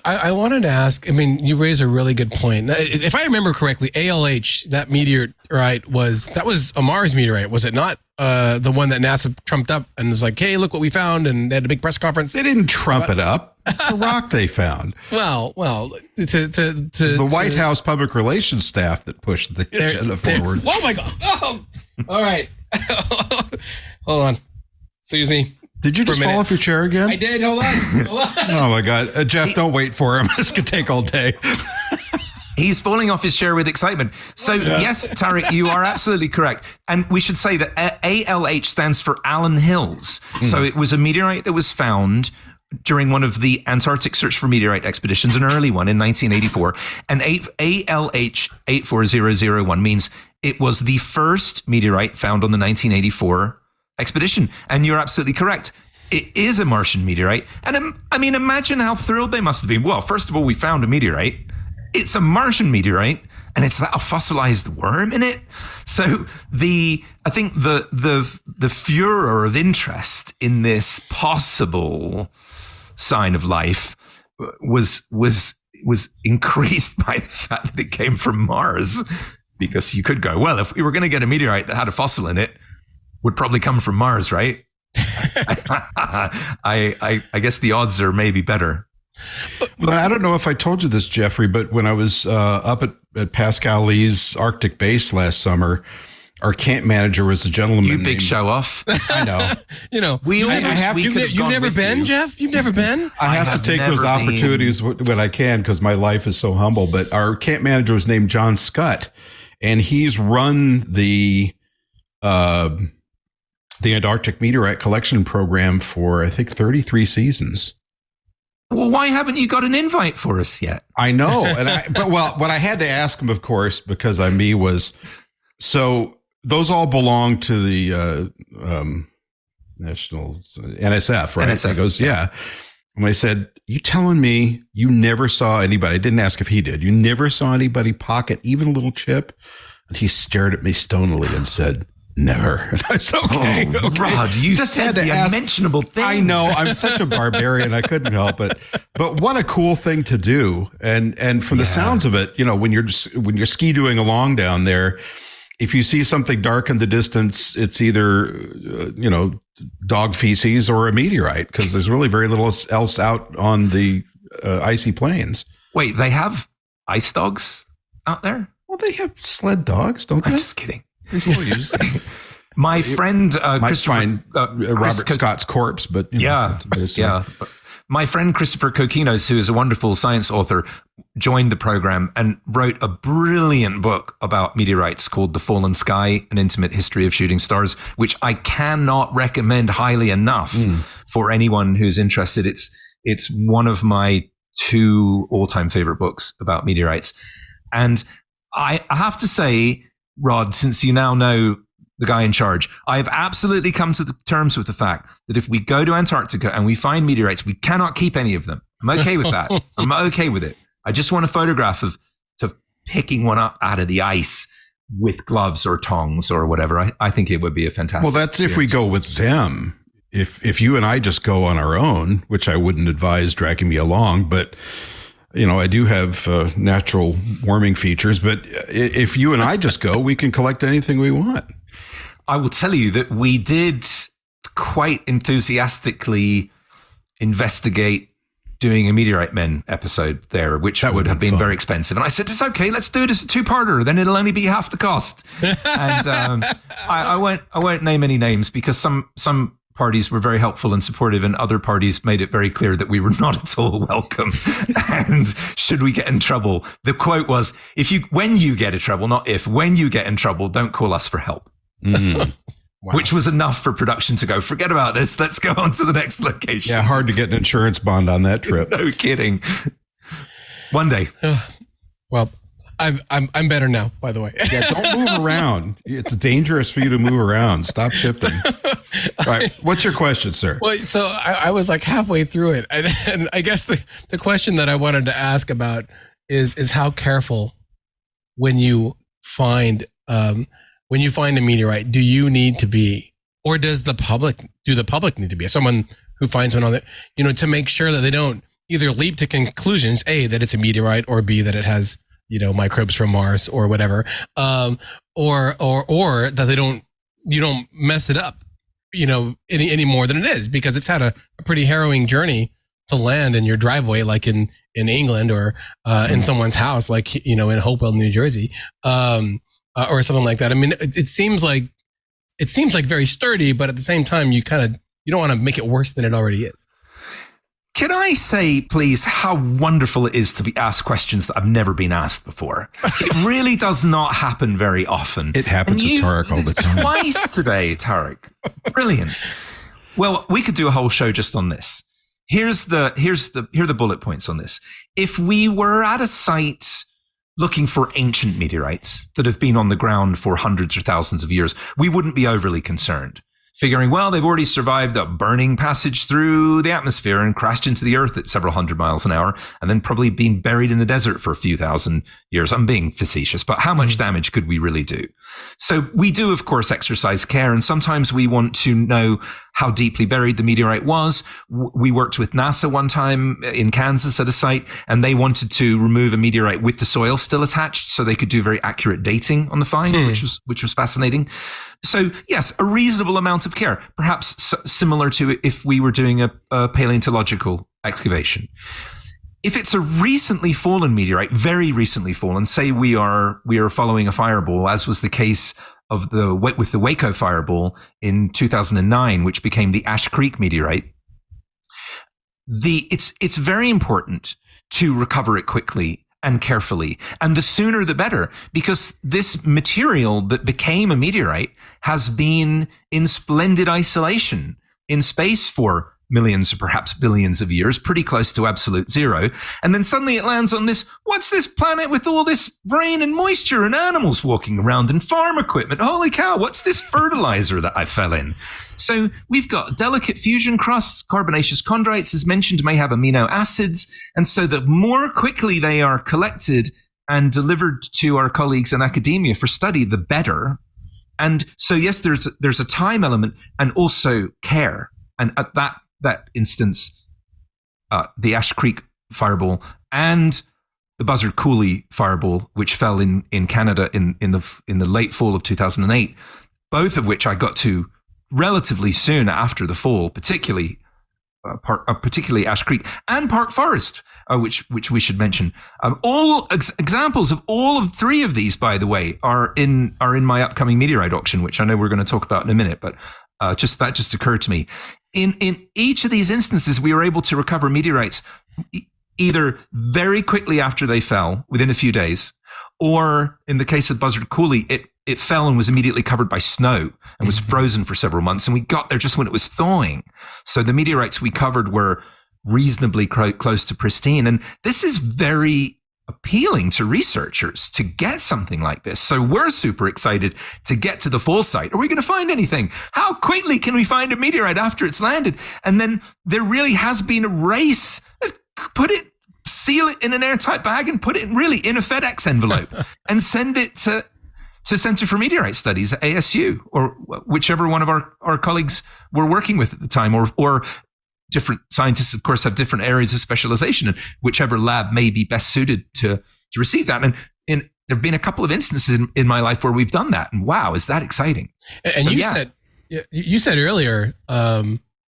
I wanted to ask, you raise a really good point. If I remember correctly, ALH, that meteorite was a Mars meteorite, was it not? The one that NASA trumped up and was like, hey, look what we found, and they had a big press conference. They didn't trump it up. It's a rock they found. Well, the White House public relations staff that pushed the agenda forward. Oh my God. Oh, all right. Hold on. Excuse me. Did you just fall off your chair again? I did. Hold on. Oh my God. Jeff, don't wait for him. This could take all day. He's falling off his chair with excitement. So yes, Tariq, you are absolutely correct. And we should say that ALH stands for Allen Hills. So it was a meteorite that was found during one of the Antarctic search for meteorite expeditions, an early one in 1984. And ALH 84001 means it was the first meteorite found on the 1984 expedition. And you're absolutely correct. It is a Martian meteorite. And imagine how thrilled they must have been. Well, first of all, we found a meteorite. It's a Martian meteorite, and it's that a fossilized worm in it. So I think the furor of interest in this possible sign of life was increased by the fact that it came from Mars, because you could go, well, if we were going to get a meteorite that had a fossil in it, would probably come from Mars, right? I guess the odds are maybe better. Well, I don't know if I told you this, Geoffrey, but when I was up at Pascal Lee's Arctic base last summer, our camp manager was a gentleman. You big show off. I know. You've never been, Jeff? You've never been? I have to take those opportunities when I can, because my life is so humble. But our camp manager was named John Scott, and he's run the Antarctic Meteorite Collection Program for, I think, 33 seasons. Well, why haven't you got an invite for us yet? I know. But what I had to ask him, of course, because I'm me, was, so those all belong to the National NSF, right? NSF. He goes, yeah. And I said, you telling me you never saw anybody? I didn't ask if he did. You never saw anybody pocket even a little chip? And he stared at me stonily and said, never. And I said, okay. Rod, you Just said had to the ask. unmentionable thing. I know, I'm such a barbarian. I couldn't help it. But what a cool thing to do. And from the sounds of it, when you're ski-doing along down there, if you see something dark in the distance, it's either, dog feces or a meteorite, because there's really very little else out on the icy plains. Wait, they have ice dogs out there? Well, they have sled dogs, don't they? I'm just kidding. They still use them. My friend Might find Robert Scott's corpse, but yeah. My friend Christopher Kokinos, who is a wonderful science author, joined the program and wrote a brilliant book about meteorites called The Fallen Sky, An Intimate History of Shooting Stars, which I cannot recommend highly enough for anyone who's interested. It's one of my 2 all-time favorite books about meteorites. And I have to say, Rod, since you now know the guy in charge, I have absolutely come to terms with the fact that if we go to Antarctica and we find meteorites, we cannot keep any of them. I'm okay with that. I'm okay with it. I just want a photograph of picking one up out of the ice with gloves or tongs or whatever. I think it would be a fantastic. Well, that's if we go with them. If you and I just go on our own, which I wouldn't advise dragging me along, but I do have natural warming features. But if you and I just go, we can collect anything we want. I will tell you that we did quite enthusiastically investigate doing a Meteorite Men episode there, which would have been very expensive. And I said, it's okay, let's do it as a 2-parter. Then it'll only be half the cost. And I won't name any names, because some parties were very helpful and supportive, and other parties made it very clear that we were not at all welcome. And should we get in trouble, the quote was, when you get in trouble, not if, when you get in trouble, don't call us for help. Wow. Which was enough for production to go, forget about this, let's go on to the next location. Yeah, hard to get an insurance bond on that trip. No kidding. One day. Well, I'm better now, by the way. Yeah, don't move around. It's dangerous for you to move around. Stop shifting. All right. What's your question, sir? Well, so I was like halfway through it. And I guess the question that I wanted to ask about is how careful when you find a meteorite, do you need to be, or do the public need to be, someone who finds one on it, to make sure that they don't either leap to conclusions, A, that it's a meteorite, or B, that it has, microbes from Mars or whatever, or that you don't mess it up, any more than it is, because it's had a pretty harrowing journey to land in your driveway, like in England, or in someone's house, like, in Hopewell, New Jersey, or something like that. I mean, it seems like very sturdy, but at the same time, you don't want to make it worse than it already is. Can I say, please, how wonderful it is to be asked questions that I've never been asked before? It really does not happen very often. It happens to Tariq all the time. Twice today, Tariq. Brilliant. Well, we could do a whole show just on this. Here are the bullet points on this. If we were at a site looking for ancient meteorites that have been on the ground for hundreds or thousands of years, we wouldn't be overly concerned. Figuring, well, they've already survived a burning passage through the atmosphere and crashed into the Earth at several hundred miles an hour, and then probably been buried in the desert for a few thousand years. I'm being facetious, but how much damage could we really do? So we do, of course, exercise care, and sometimes we want to know how deeply buried the meteorite was. We worked with NASA one time in Kansas at a site, and they wanted to remove a meteorite with the soil still attached so they could do very accurate dating on the find, which was fascinating. So yes, a reasonable amount of care, perhaps similar to if we were doing a paleontological excavation. If it's a recently fallen meteorite, very recently fallen, say we are following a fireball, as was the case with the Waco fireball in 2009, which became the Ash Creek meteorite. It's very important to recover it quickly and carefully, and the sooner the better, because this material that became a meteorite has been in splendid isolation in space for millions or perhaps billions of years, pretty close to absolute zero. And then suddenly it lands on this, what's this planet with all this rain and moisture and animals walking around and farm equipment? Holy cow, what's this fertilizer that I fell in? So we've got delicate fusion crusts, carbonaceous chondrites, as mentioned, may have amino acids. And so the more quickly they are collected and delivered to our colleagues in academia for study, the better. And so, yes, there's a time element and also care. And at that instance, the Ash Creek fireball and the Buzzard Coulee fireball, which fell in Canada in the late fall of 2008, both of which I got to relatively soon after the fall, particularly Ash Creek and Park Forest, which we should mention. All examples of all of three of these, by the way, are in my upcoming meteorite auction, which I know we're going to talk about in a minute. But that just occurred to me. In each of these instances, we were able to recover meteorites either very quickly after they fell, within a few days, or in the case of Buzzard Coulee, it fell and was immediately covered by snow and was frozen for several months. And we got there just when it was thawing. So the meteorites we covered were reasonably close to pristine. And this is very appealing to researchers to get something like this. So we're super excited to get to the fall site. Are we going to find anything? How quickly can we find a meteorite after it's landed? And then there really has been a race. Let's seal it in an airtight bag and put it in a FedEx envelope and send it to Center for Meteorite Studies at ASU, or whichever one of our colleagues we're working with at the time, or different scientists, of course, have different areas of specialization, and whichever lab may be best suited to receive that. And there have been a couple of instances in my life where we've done that, and wow, is that exciting? And so, you said earlier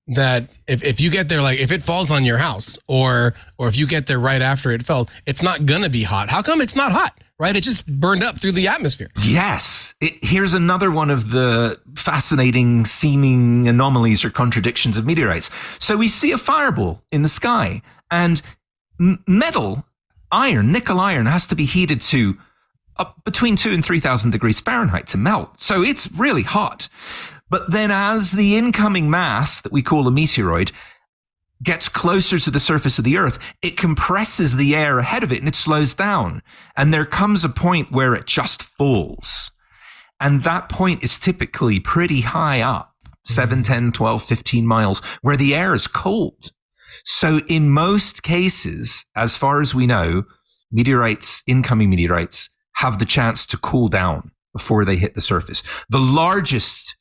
that if you get there, like if it falls on your house, or if you get there right after it fell, it's not gonna be hot. How come it's not hot? Right? It just burned up through the atmosphere. Yes. Here's another one of the fascinating seeming anomalies or contradictions of meteorites. So we see a fireball in the sky, and nickel iron has to be heated to between 2,000 and 3,000 degrees Fahrenheit to melt. So it's really hot. But then as the incoming mass that we call a meteoroid gets closer to the surface of the Earth, it compresses the air ahead of it and it slows down. And there comes a point where it just falls. And that point is typically pretty high up, 7, 10, 12, 15 miles, where the air is cold. So in most cases, as far as we know, incoming meteorites, have the chance to cool down before they hit the surface. The largest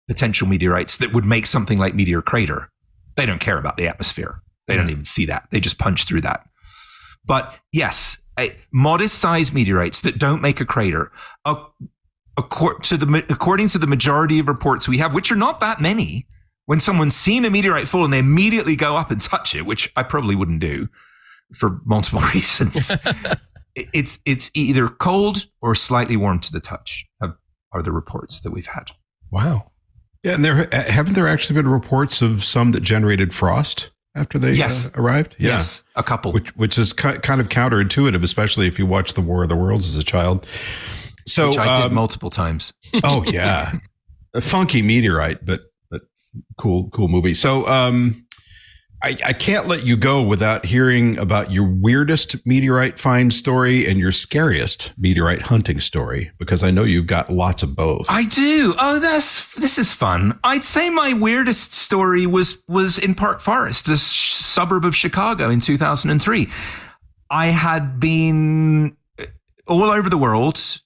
potential meteorites that would make something like Meteor Crater, they don't care about the atmosphere. They don't even see that. They just punch through that. But yes, modest-sized meteorites that don't make a crater, according to the majority of reports we have, which are not that many, when someone's seen a meteorite fall and they immediately go up and touch it, which I probably wouldn't do for multiple reasons, it's either cold or slightly warm to the touch, are the reports that we've had. Wow. Yeah, and haven't there actually been reports of some that generated frost after they arrived? Yeah. Yes, a couple. Which is kind of counterintuitive, especially if you watch The War of the Worlds as a child. So, which I did multiple times. Oh, yeah. A funky meteorite, but cool movie. So I can't let you go without hearing about your weirdest meteorite find story and your scariest meteorite hunting story, because I know you've got lots of both. I do. Oh, this is fun. I'd say my weirdest story was in Park Forest, a suburb of Chicago, in 2003. I had been all over the world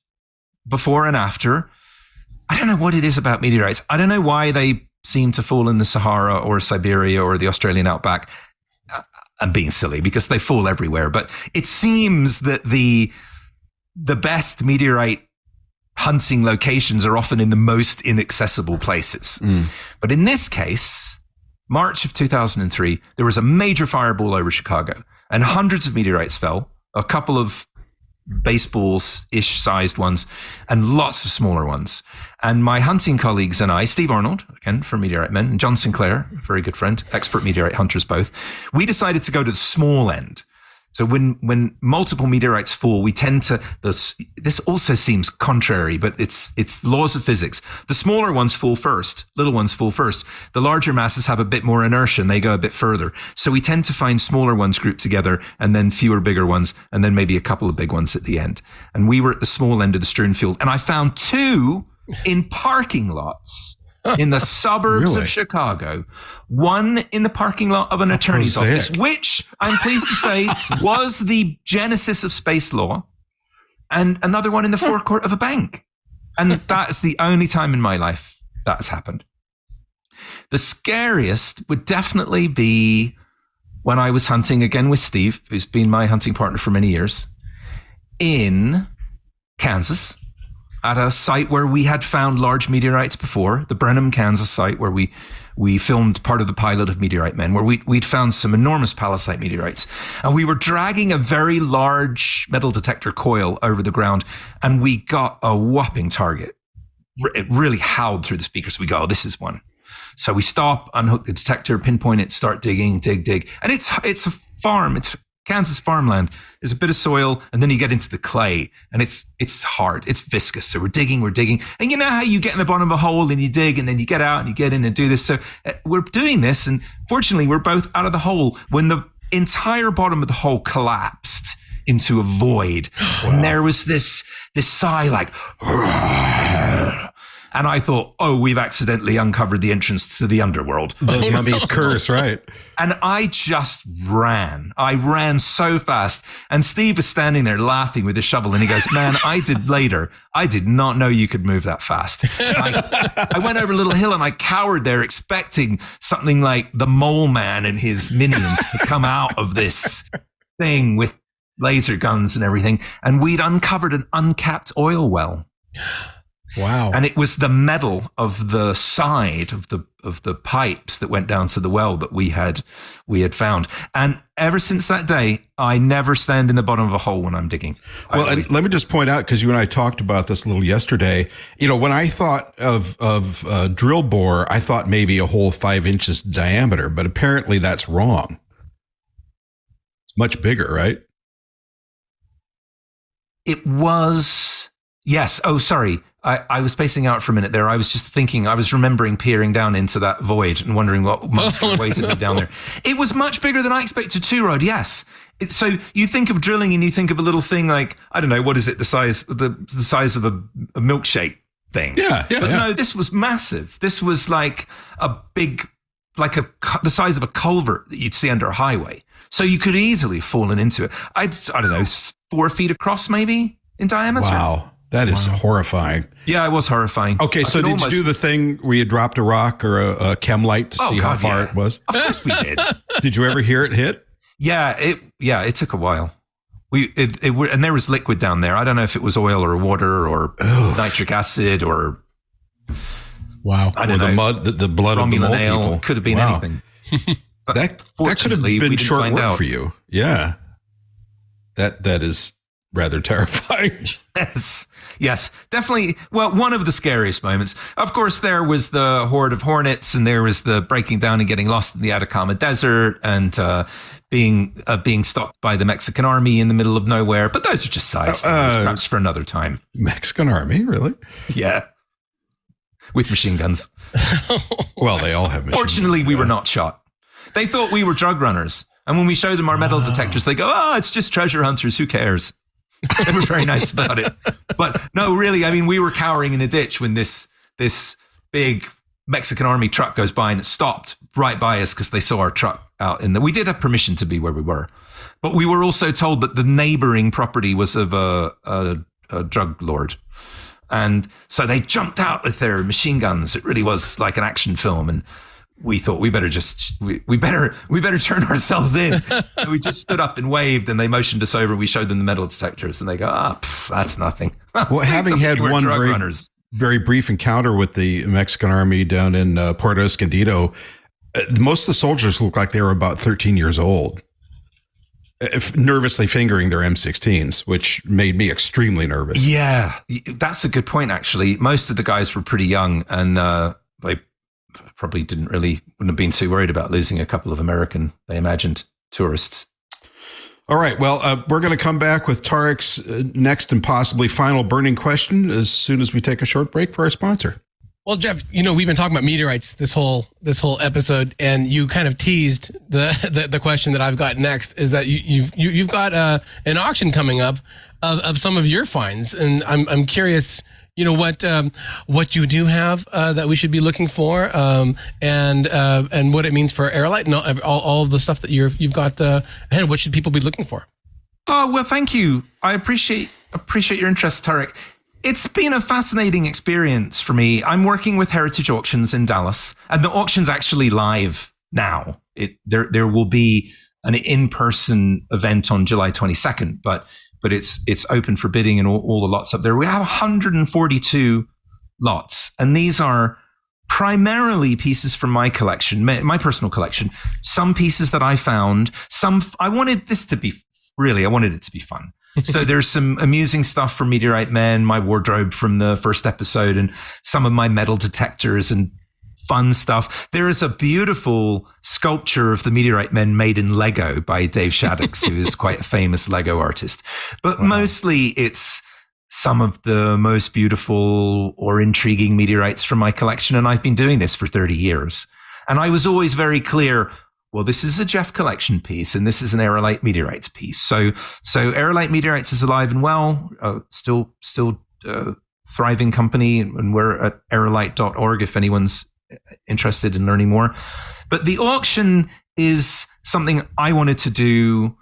before and after. I don't know what it is about meteorites. I don't know why they seem to fall in the Sahara or Siberia or the Australian outback. I'm being silly because they fall everywhere, but it seems that the best meteorite hunting locations are often in the most inaccessible places. But in this case, March of 2003, there was a major fireball over Chicago and hundreds of meteorites fell, a couple of baseballs-ish sized ones, and lots of smaller ones. And my hunting colleagues and I, Steve Arnold, again from Meteorite Men, and John Sinclair, very good friend, expert meteorite hunters both, we decided to go to the small end. So when multiple meteorites fall, we tend to, this also seems contrary, but it's laws of physics. The smaller ones fall first, little ones fall first. The larger masses have a bit more inertia and they go a bit further. So we tend to find smaller ones grouped together and then fewer bigger ones and then maybe a couple of big ones at the end. And we were at the small end of the strewn field. And I found 2 in parking lots in the suburbs of Chicago, one in the parking lot of an attorney's office, which I'm pleased to say was the genesis of space law, and another one in the forecourt of a bank. And that's the only time in my life that's happened. The scariest would definitely be when I was hunting again with Steve, who's been my hunting partner for many years, in Kansas, at a site where we had found large meteorites before, the Brenham, Kansas site where we filmed part of the pilot of Meteorite Men, where we'd found some enormous palisite meteorites. And we were dragging a very large metal detector coil over the ground, and we got a whopping target. It really howled through the speakers. We go, oh, this is one. So we stop, unhook the detector, pinpoint it, start digging, dig. And it's a farm. It's Kansas farmland. There's a bit of soil, and then you get into the clay, and it's hard. It's viscous. So we're digging. And you know how you get in the bottom of a hole and you dig, and then you get out and you get in and do this. So we're doing this, and fortunately we're both out of the hole when the entire bottom of the hole collapsed into a void. Wow. And there was this sigh like, and I thought, oh, we've accidentally uncovered the entrance to the underworld. The mummy's curse, right? And I just ran. I ran so fast. And Steve was standing there laughing with his shovel. And he goes, man, I did not know you could move that fast. I went over a little hill and I cowered there expecting something like the Mole Man and his minions to come out of this thing with laser guns and everything. And we'd uncovered an uncapped oil well. Wow. And it was the metal of the side of the pipes that went down to the well that we had found. And ever since that day, I never stand in the bottom of a hole when I'm digging. Well, and let me just point out, because you and I talked about this a little yesterday, when I thought of drill bore, I thought maybe a hole 5 inches diameter, but apparently that's wrong. It's much bigger, right? It was, yes. Oh, sorry. I was spacing out for a minute there. I was just thinking, I was remembering peering down into that void and wondering what monster waited me down there. It was much bigger than I expected to, Rod, yes. So you think of drilling and you think of a little thing like, I don't know, what is it, the size of a milkshake thing? Yeah. But no, this was massive. This was like a big, the size of a culvert that you'd see under a highway. So you could easily have fallen into it. I don't know, 4 feet across maybe in diameter. Wow. That is horrifying. Yeah, it was horrifying. Okay, so did you do the thing where you dropped a rock or a chem light to see how far it was? Of course we did. Did you ever hear it hit? Yeah, it took a while. And there was liquid down there. I don't know if it was oil or water or nitric acid or I don't know. The blood of the mole people. Could have been anything. But that could have been short work for you. Yeah, that is rather terrifying. Yes, definitely. Well, one of the scariest moments. Of course, there was the horde of hornets, and there was the breaking down and getting lost in the Atacama Desert, and being stopped by the Mexican army in the middle of nowhere. But those are just side stories, perhaps for another time. Mexican army, really? Yeah, with machine guns. Well, they all have machine guns. Fortunately, we were not shot. They thought we were drug runners, and when we showed them our metal detectors, they go, "Oh, it's just treasure hunters. Who cares?" They were very nice about it. But no, really, I mean, we were cowering in a ditch when this big Mexican army truck goes by, and it stopped right by us because they saw our truck out in we did have permission to be where we were. But we were also told that the neighboring property was of a drug lord. And so they jumped out with their machine guns. It really was like an action film. And we thought we better turn ourselves in. So we just stood up and waved, and they motioned us over. We showed them the metal detectors, and they go, that's nothing. Well, having had one very brief encounter with the Mexican army down in Puerto Escondido, most of the soldiers looked like they were about 13 years old, nervously fingering their M16s, which made me extremely nervous. Yeah, that's a good point, actually. Most of the guys were pretty young, and they probably wouldn't have been too worried about losing a couple of American, they imagined, tourists. All right. Well, we're going to come back with Tariq's next and possibly final burning question as soon as we take a short break for our sponsor. Well, Jeff, we've been talking about meteorites this whole episode, and you kind of teased the question that I've got next. Is that you've got an auction coming up of some of your finds, and I'm curious, what you do have that we should be looking for, and what it means for Aerolite and all of the stuff that you've got ahead. What should people be looking for? Oh, well, thank you. I appreciate your interest, Tariq. It's been a fascinating experience for me. I'm working with Heritage Auctions in Dallas, and the auction's actually live now. There will be an in-person event on July 22nd, but it's open for bidding and all the lots up there. We have 142 lots, and these are primarily pieces from my collection, my personal collection. Some pieces that I found. I wanted it to be fun. So there's some amusing stuff from Meteorite Men, my wardrobe from the first episode, and some of my metal detectors and fun stuff. There is a beautiful sculpture of the Meteorite Men made in Lego by Dave Shaddix, who is quite a famous Lego artist. But mostly it's some of the most beautiful or intriguing meteorites from my collection. And I've been doing this for 30 years. And I was always very clear, well, this is a Jeff collection piece, and this is an Aerolite Meteorites piece. So Aerolite Meteorites is alive and well, still thriving company, and we're at aerolite.org if anyone's interested in learning more. But the auction is something I wanted to do.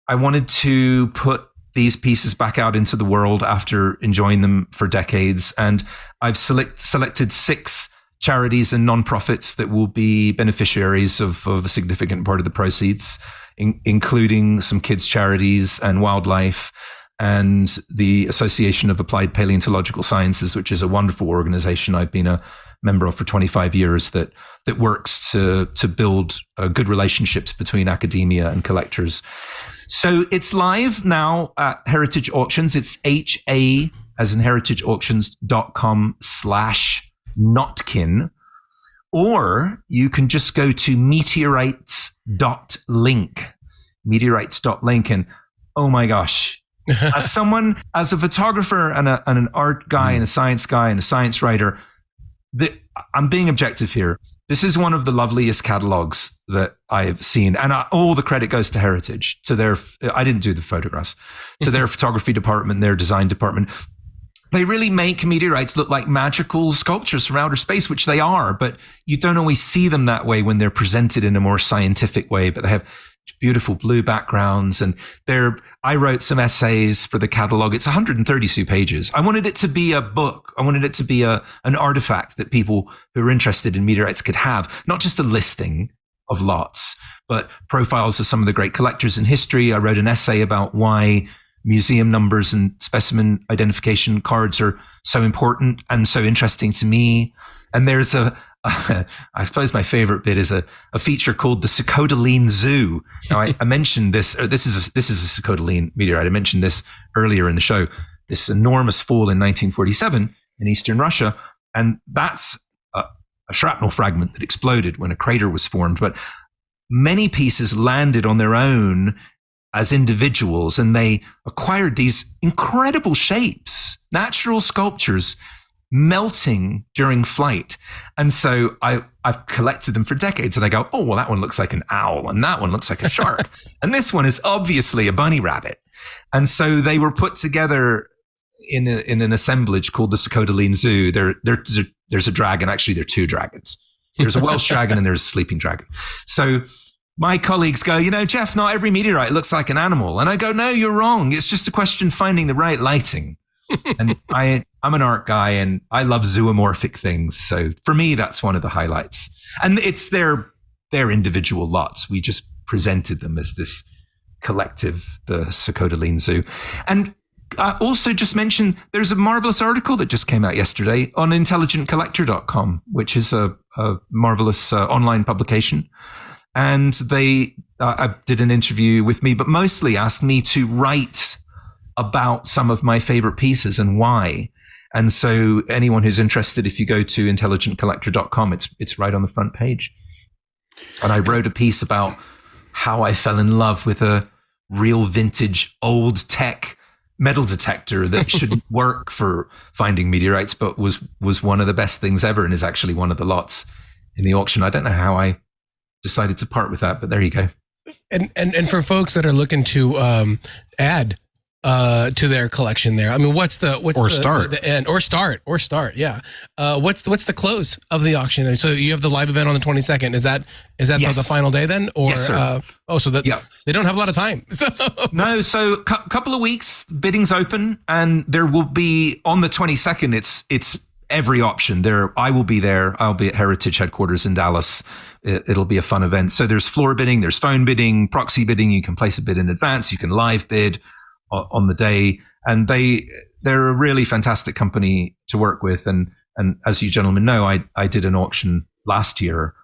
I wanted to put these pieces back out into the world after enjoying them for decades, and I've selected 6 charities and nonprofits that will be beneficiaries of a significant part of the proceeds, including some kids charities and wildlife, and the Association of Applied Paleontological Sciences, which is a wonderful organization I've been a member of for 25 years that works to build good relationships between academia and collectors. So it's live now at Heritage Auctions. It's HA as in heritageauctions.com/Notkin, or you can just go to meteorites.link, and oh my gosh, as a photographer and an art guy and a science guy and a science writer, I'm being objective here. This is one of the loveliest catalogs that I've seen, and all the credit goes to Heritage. I didn't do the photographs, to their photography department, their design department. They really make meteorites look like magical sculptures from outer space, which they are, but you don't always see them that way when they're presented in a more scientific way. But they have beautiful blue backgrounds, and I wrote some essays for the catalog. It's 132 pages. I wanted it to be a book. I wanted it to be an artifact that people who are interested in meteorites could have, not just a listing of lots, but profiles of some of the great collectors in history. I wrote an essay about why museum numbers and specimen identification cards are so important and so interesting to me. And there's I suppose my favorite bit is a feature called the Socotoline Zoo. Now, I mentioned this. This is a Socotoline meteorite. I mentioned this earlier in the show. This enormous fall in 1947 in eastern Russia, and that's a shrapnel fragment that exploded when a crater was formed. But many pieces landed on their own as individuals, and they acquired these incredible shapes, natural sculptures, melting during flight. And so I've collected them for decades, and I go, oh, well, that one looks like an owl, and that one looks like a shark, and this one is obviously a bunny rabbit. And so they were put together in an assemblage called the Socotoline Zoo. There's a dragon. Actually, there are 2 dragons. There's a Welsh dragon and there's a sleeping dragon. So my colleagues go, Jeff, not every meteorite looks like an animal. And I go, no, you're wrong. It's just a question of finding the right lighting. And I'm an art guy, and I love zoomorphic things. So for me, that's one of the highlights. And it's their individual lots. We just presented them as this collective, the Socotoline Zoo. And I also just mentioned there's a marvelous article that just came out yesterday on intelligentcollector.com, which is a marvelous online publication. And they did an interview with me, but mostly asked me to write about some of my favorite pieces and why. And so anyone who's interested, if you go to intelligentcollector.com, it's right on the front page. And I wrote a piece about how I fell in love with a real vintage old tech metal detector that shouldn't work for finding meteorites, but was one of the best things ever and is actually one of the lots in the auction. I don't know how I decided to part with that, but there you go. And for folks that are looking to add to their collection there, I mean, what's the end or start? Yeah. What's the close of the auction? So you have the live event on the 22nd. Is that Yes. the final day then? Or Yes, sir. They don't have a lot of time. So No, so couple of weeks, bidding's open, and there will be on the 22nd. It's every option there. I will be there. I'll be at Heritage headquarters in Dallas. It'll be a fun event. So there's floor bidding, there's phone bidding, proxy bidding. You can place a bid in advance. You can live bid on the day, and they're a really fantastic company to work with. And as you gentlemen know, I did an auction last year,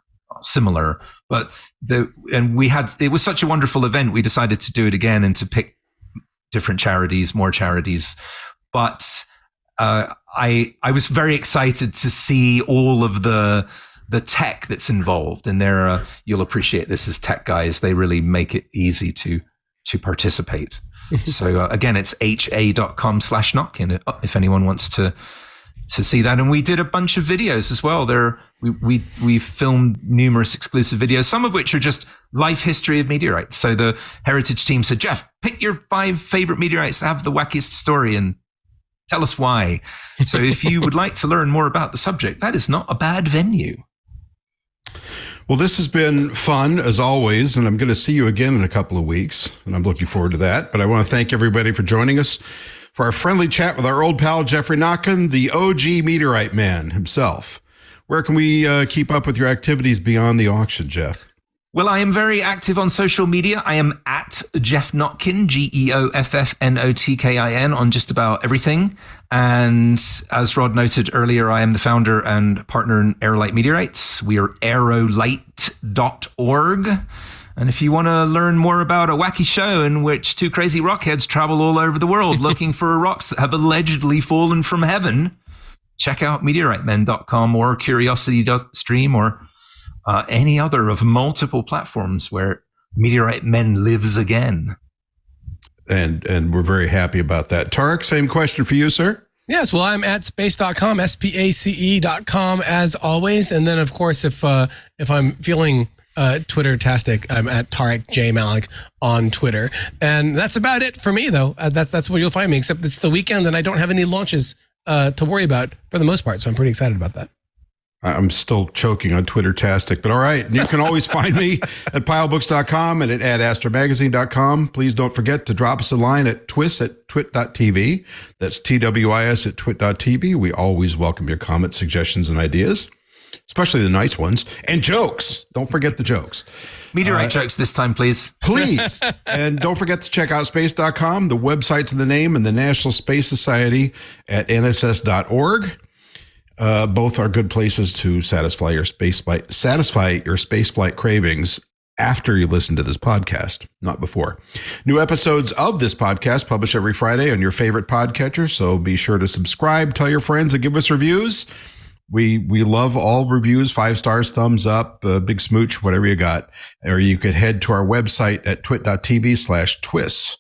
similar, but it was such a wonderful event. We decided to do it again and to pick different charities, more charities. But I was very excited to see all of the tech that's involved, and you'll appreciate this as tech guys. They really make it easy to participate. So again, it's ha.com/Notkin if anyone wants to see that. And we did a bunch of videos as well. We filmed numerous exclusive videos, some of which are just life history of meteorites. So the Heritage team said, Jeff, pick your 5 favorite meteorites that have the wackiest story and tell us why. So if you would like to learn more about the subject, that is not a bad venue. Well, this has been fun as always, and I'm going to see you again in a couple of weeks, and I'm looking forward to that. But I want to thank everybody for joining us for our friendly chat with our old pal, Geoffrey Notkin, the OG Meteorite man himself. Where can we keep up with your activities beyond the auction, Jeff? Well, I am very active on social media. I am at Geoff Notkin, GeoffNotkin, on just about everything. And as Rod noted earlier, I am the founder and partner in Aerolite Meteorites. We are aerolite.org. And if you want to learn more about a wacky show in which 2 crazy rockheads travel all over the world looking for rocks that have allegedly fallen from heaven, check out meteoritemen.com or curiosity.stream or any other of multiple platforms where Meteorite Men lives again. And we're very happy about that. Tariq, same question for you, sir. yes, well, I'm at space.com, space.com as always. And then of course, if I'm feeling Twitter-tastic, I'm at Tariq J Malik on Twitter. And that's about it for me though. That's where you'll find me, except it's the weekend and I don't have any launches to worry about for the most part. So I'm pretty excited about that. I'm still choking on Twitter-tastic, but all right. And you can always find me at pylebooks.com and at astromagazine.com. Please don't forget to drop us a line at twit.tv. That's TWIS at twit.tv. We always welcome your comments, suggestions, and ideas, especially the nice ones. And jokes. Don't forget the jokes. Meteorite jokes this time, please. Please. And don't forget to check out space.com. The website's in the name, and the National Space Society at nss.org. Both are good places to satisfy your spaceflight cravings after you listen to this podcast, not before. New episodes of this podcast published every Friday on your favorite podcatcher, so be sure to subscribe, tell your friends, and give us reviews. We love all reviews, 5 stars, thumbs up, big smooch, whatever you got. Or you could head to our website at twit.tv/twists.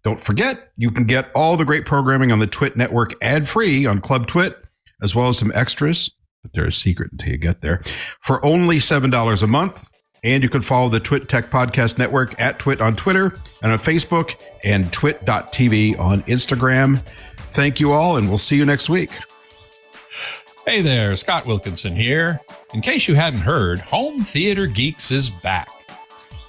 Don't forget, you can get all the great programming on the TWiT network ad-free on Club TWiT, as well as some extras, but they're a secret until you get there, for only $7 a month. And you can follow the TWiT Tech Podcast Network at TWiT on Twitter and on Facebook, and twit.tv on Instagram. Thank you all, and we'll see you next week. Hey there, Scott Wilkinson here. In case you hadn't heard, Home Theater Geeks is back.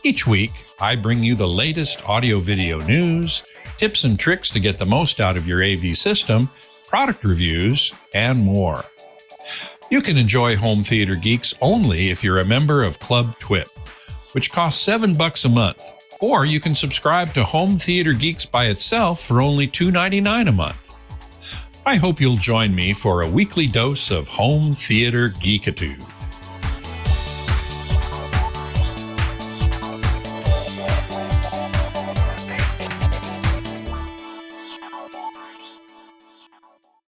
Each week, I bring you the latest audio-video news, tips and tricks to get the most out of your AV system, product reviews, and more. You can enjoy Home Theater Geeks only if you're a member of Club TWiT, which costs $7 a month, or you can subscribe to Home Theater Geeks by itself for only $2.99 a month. I hope you'll join me for a weekly dose of Home Theater Geekitude.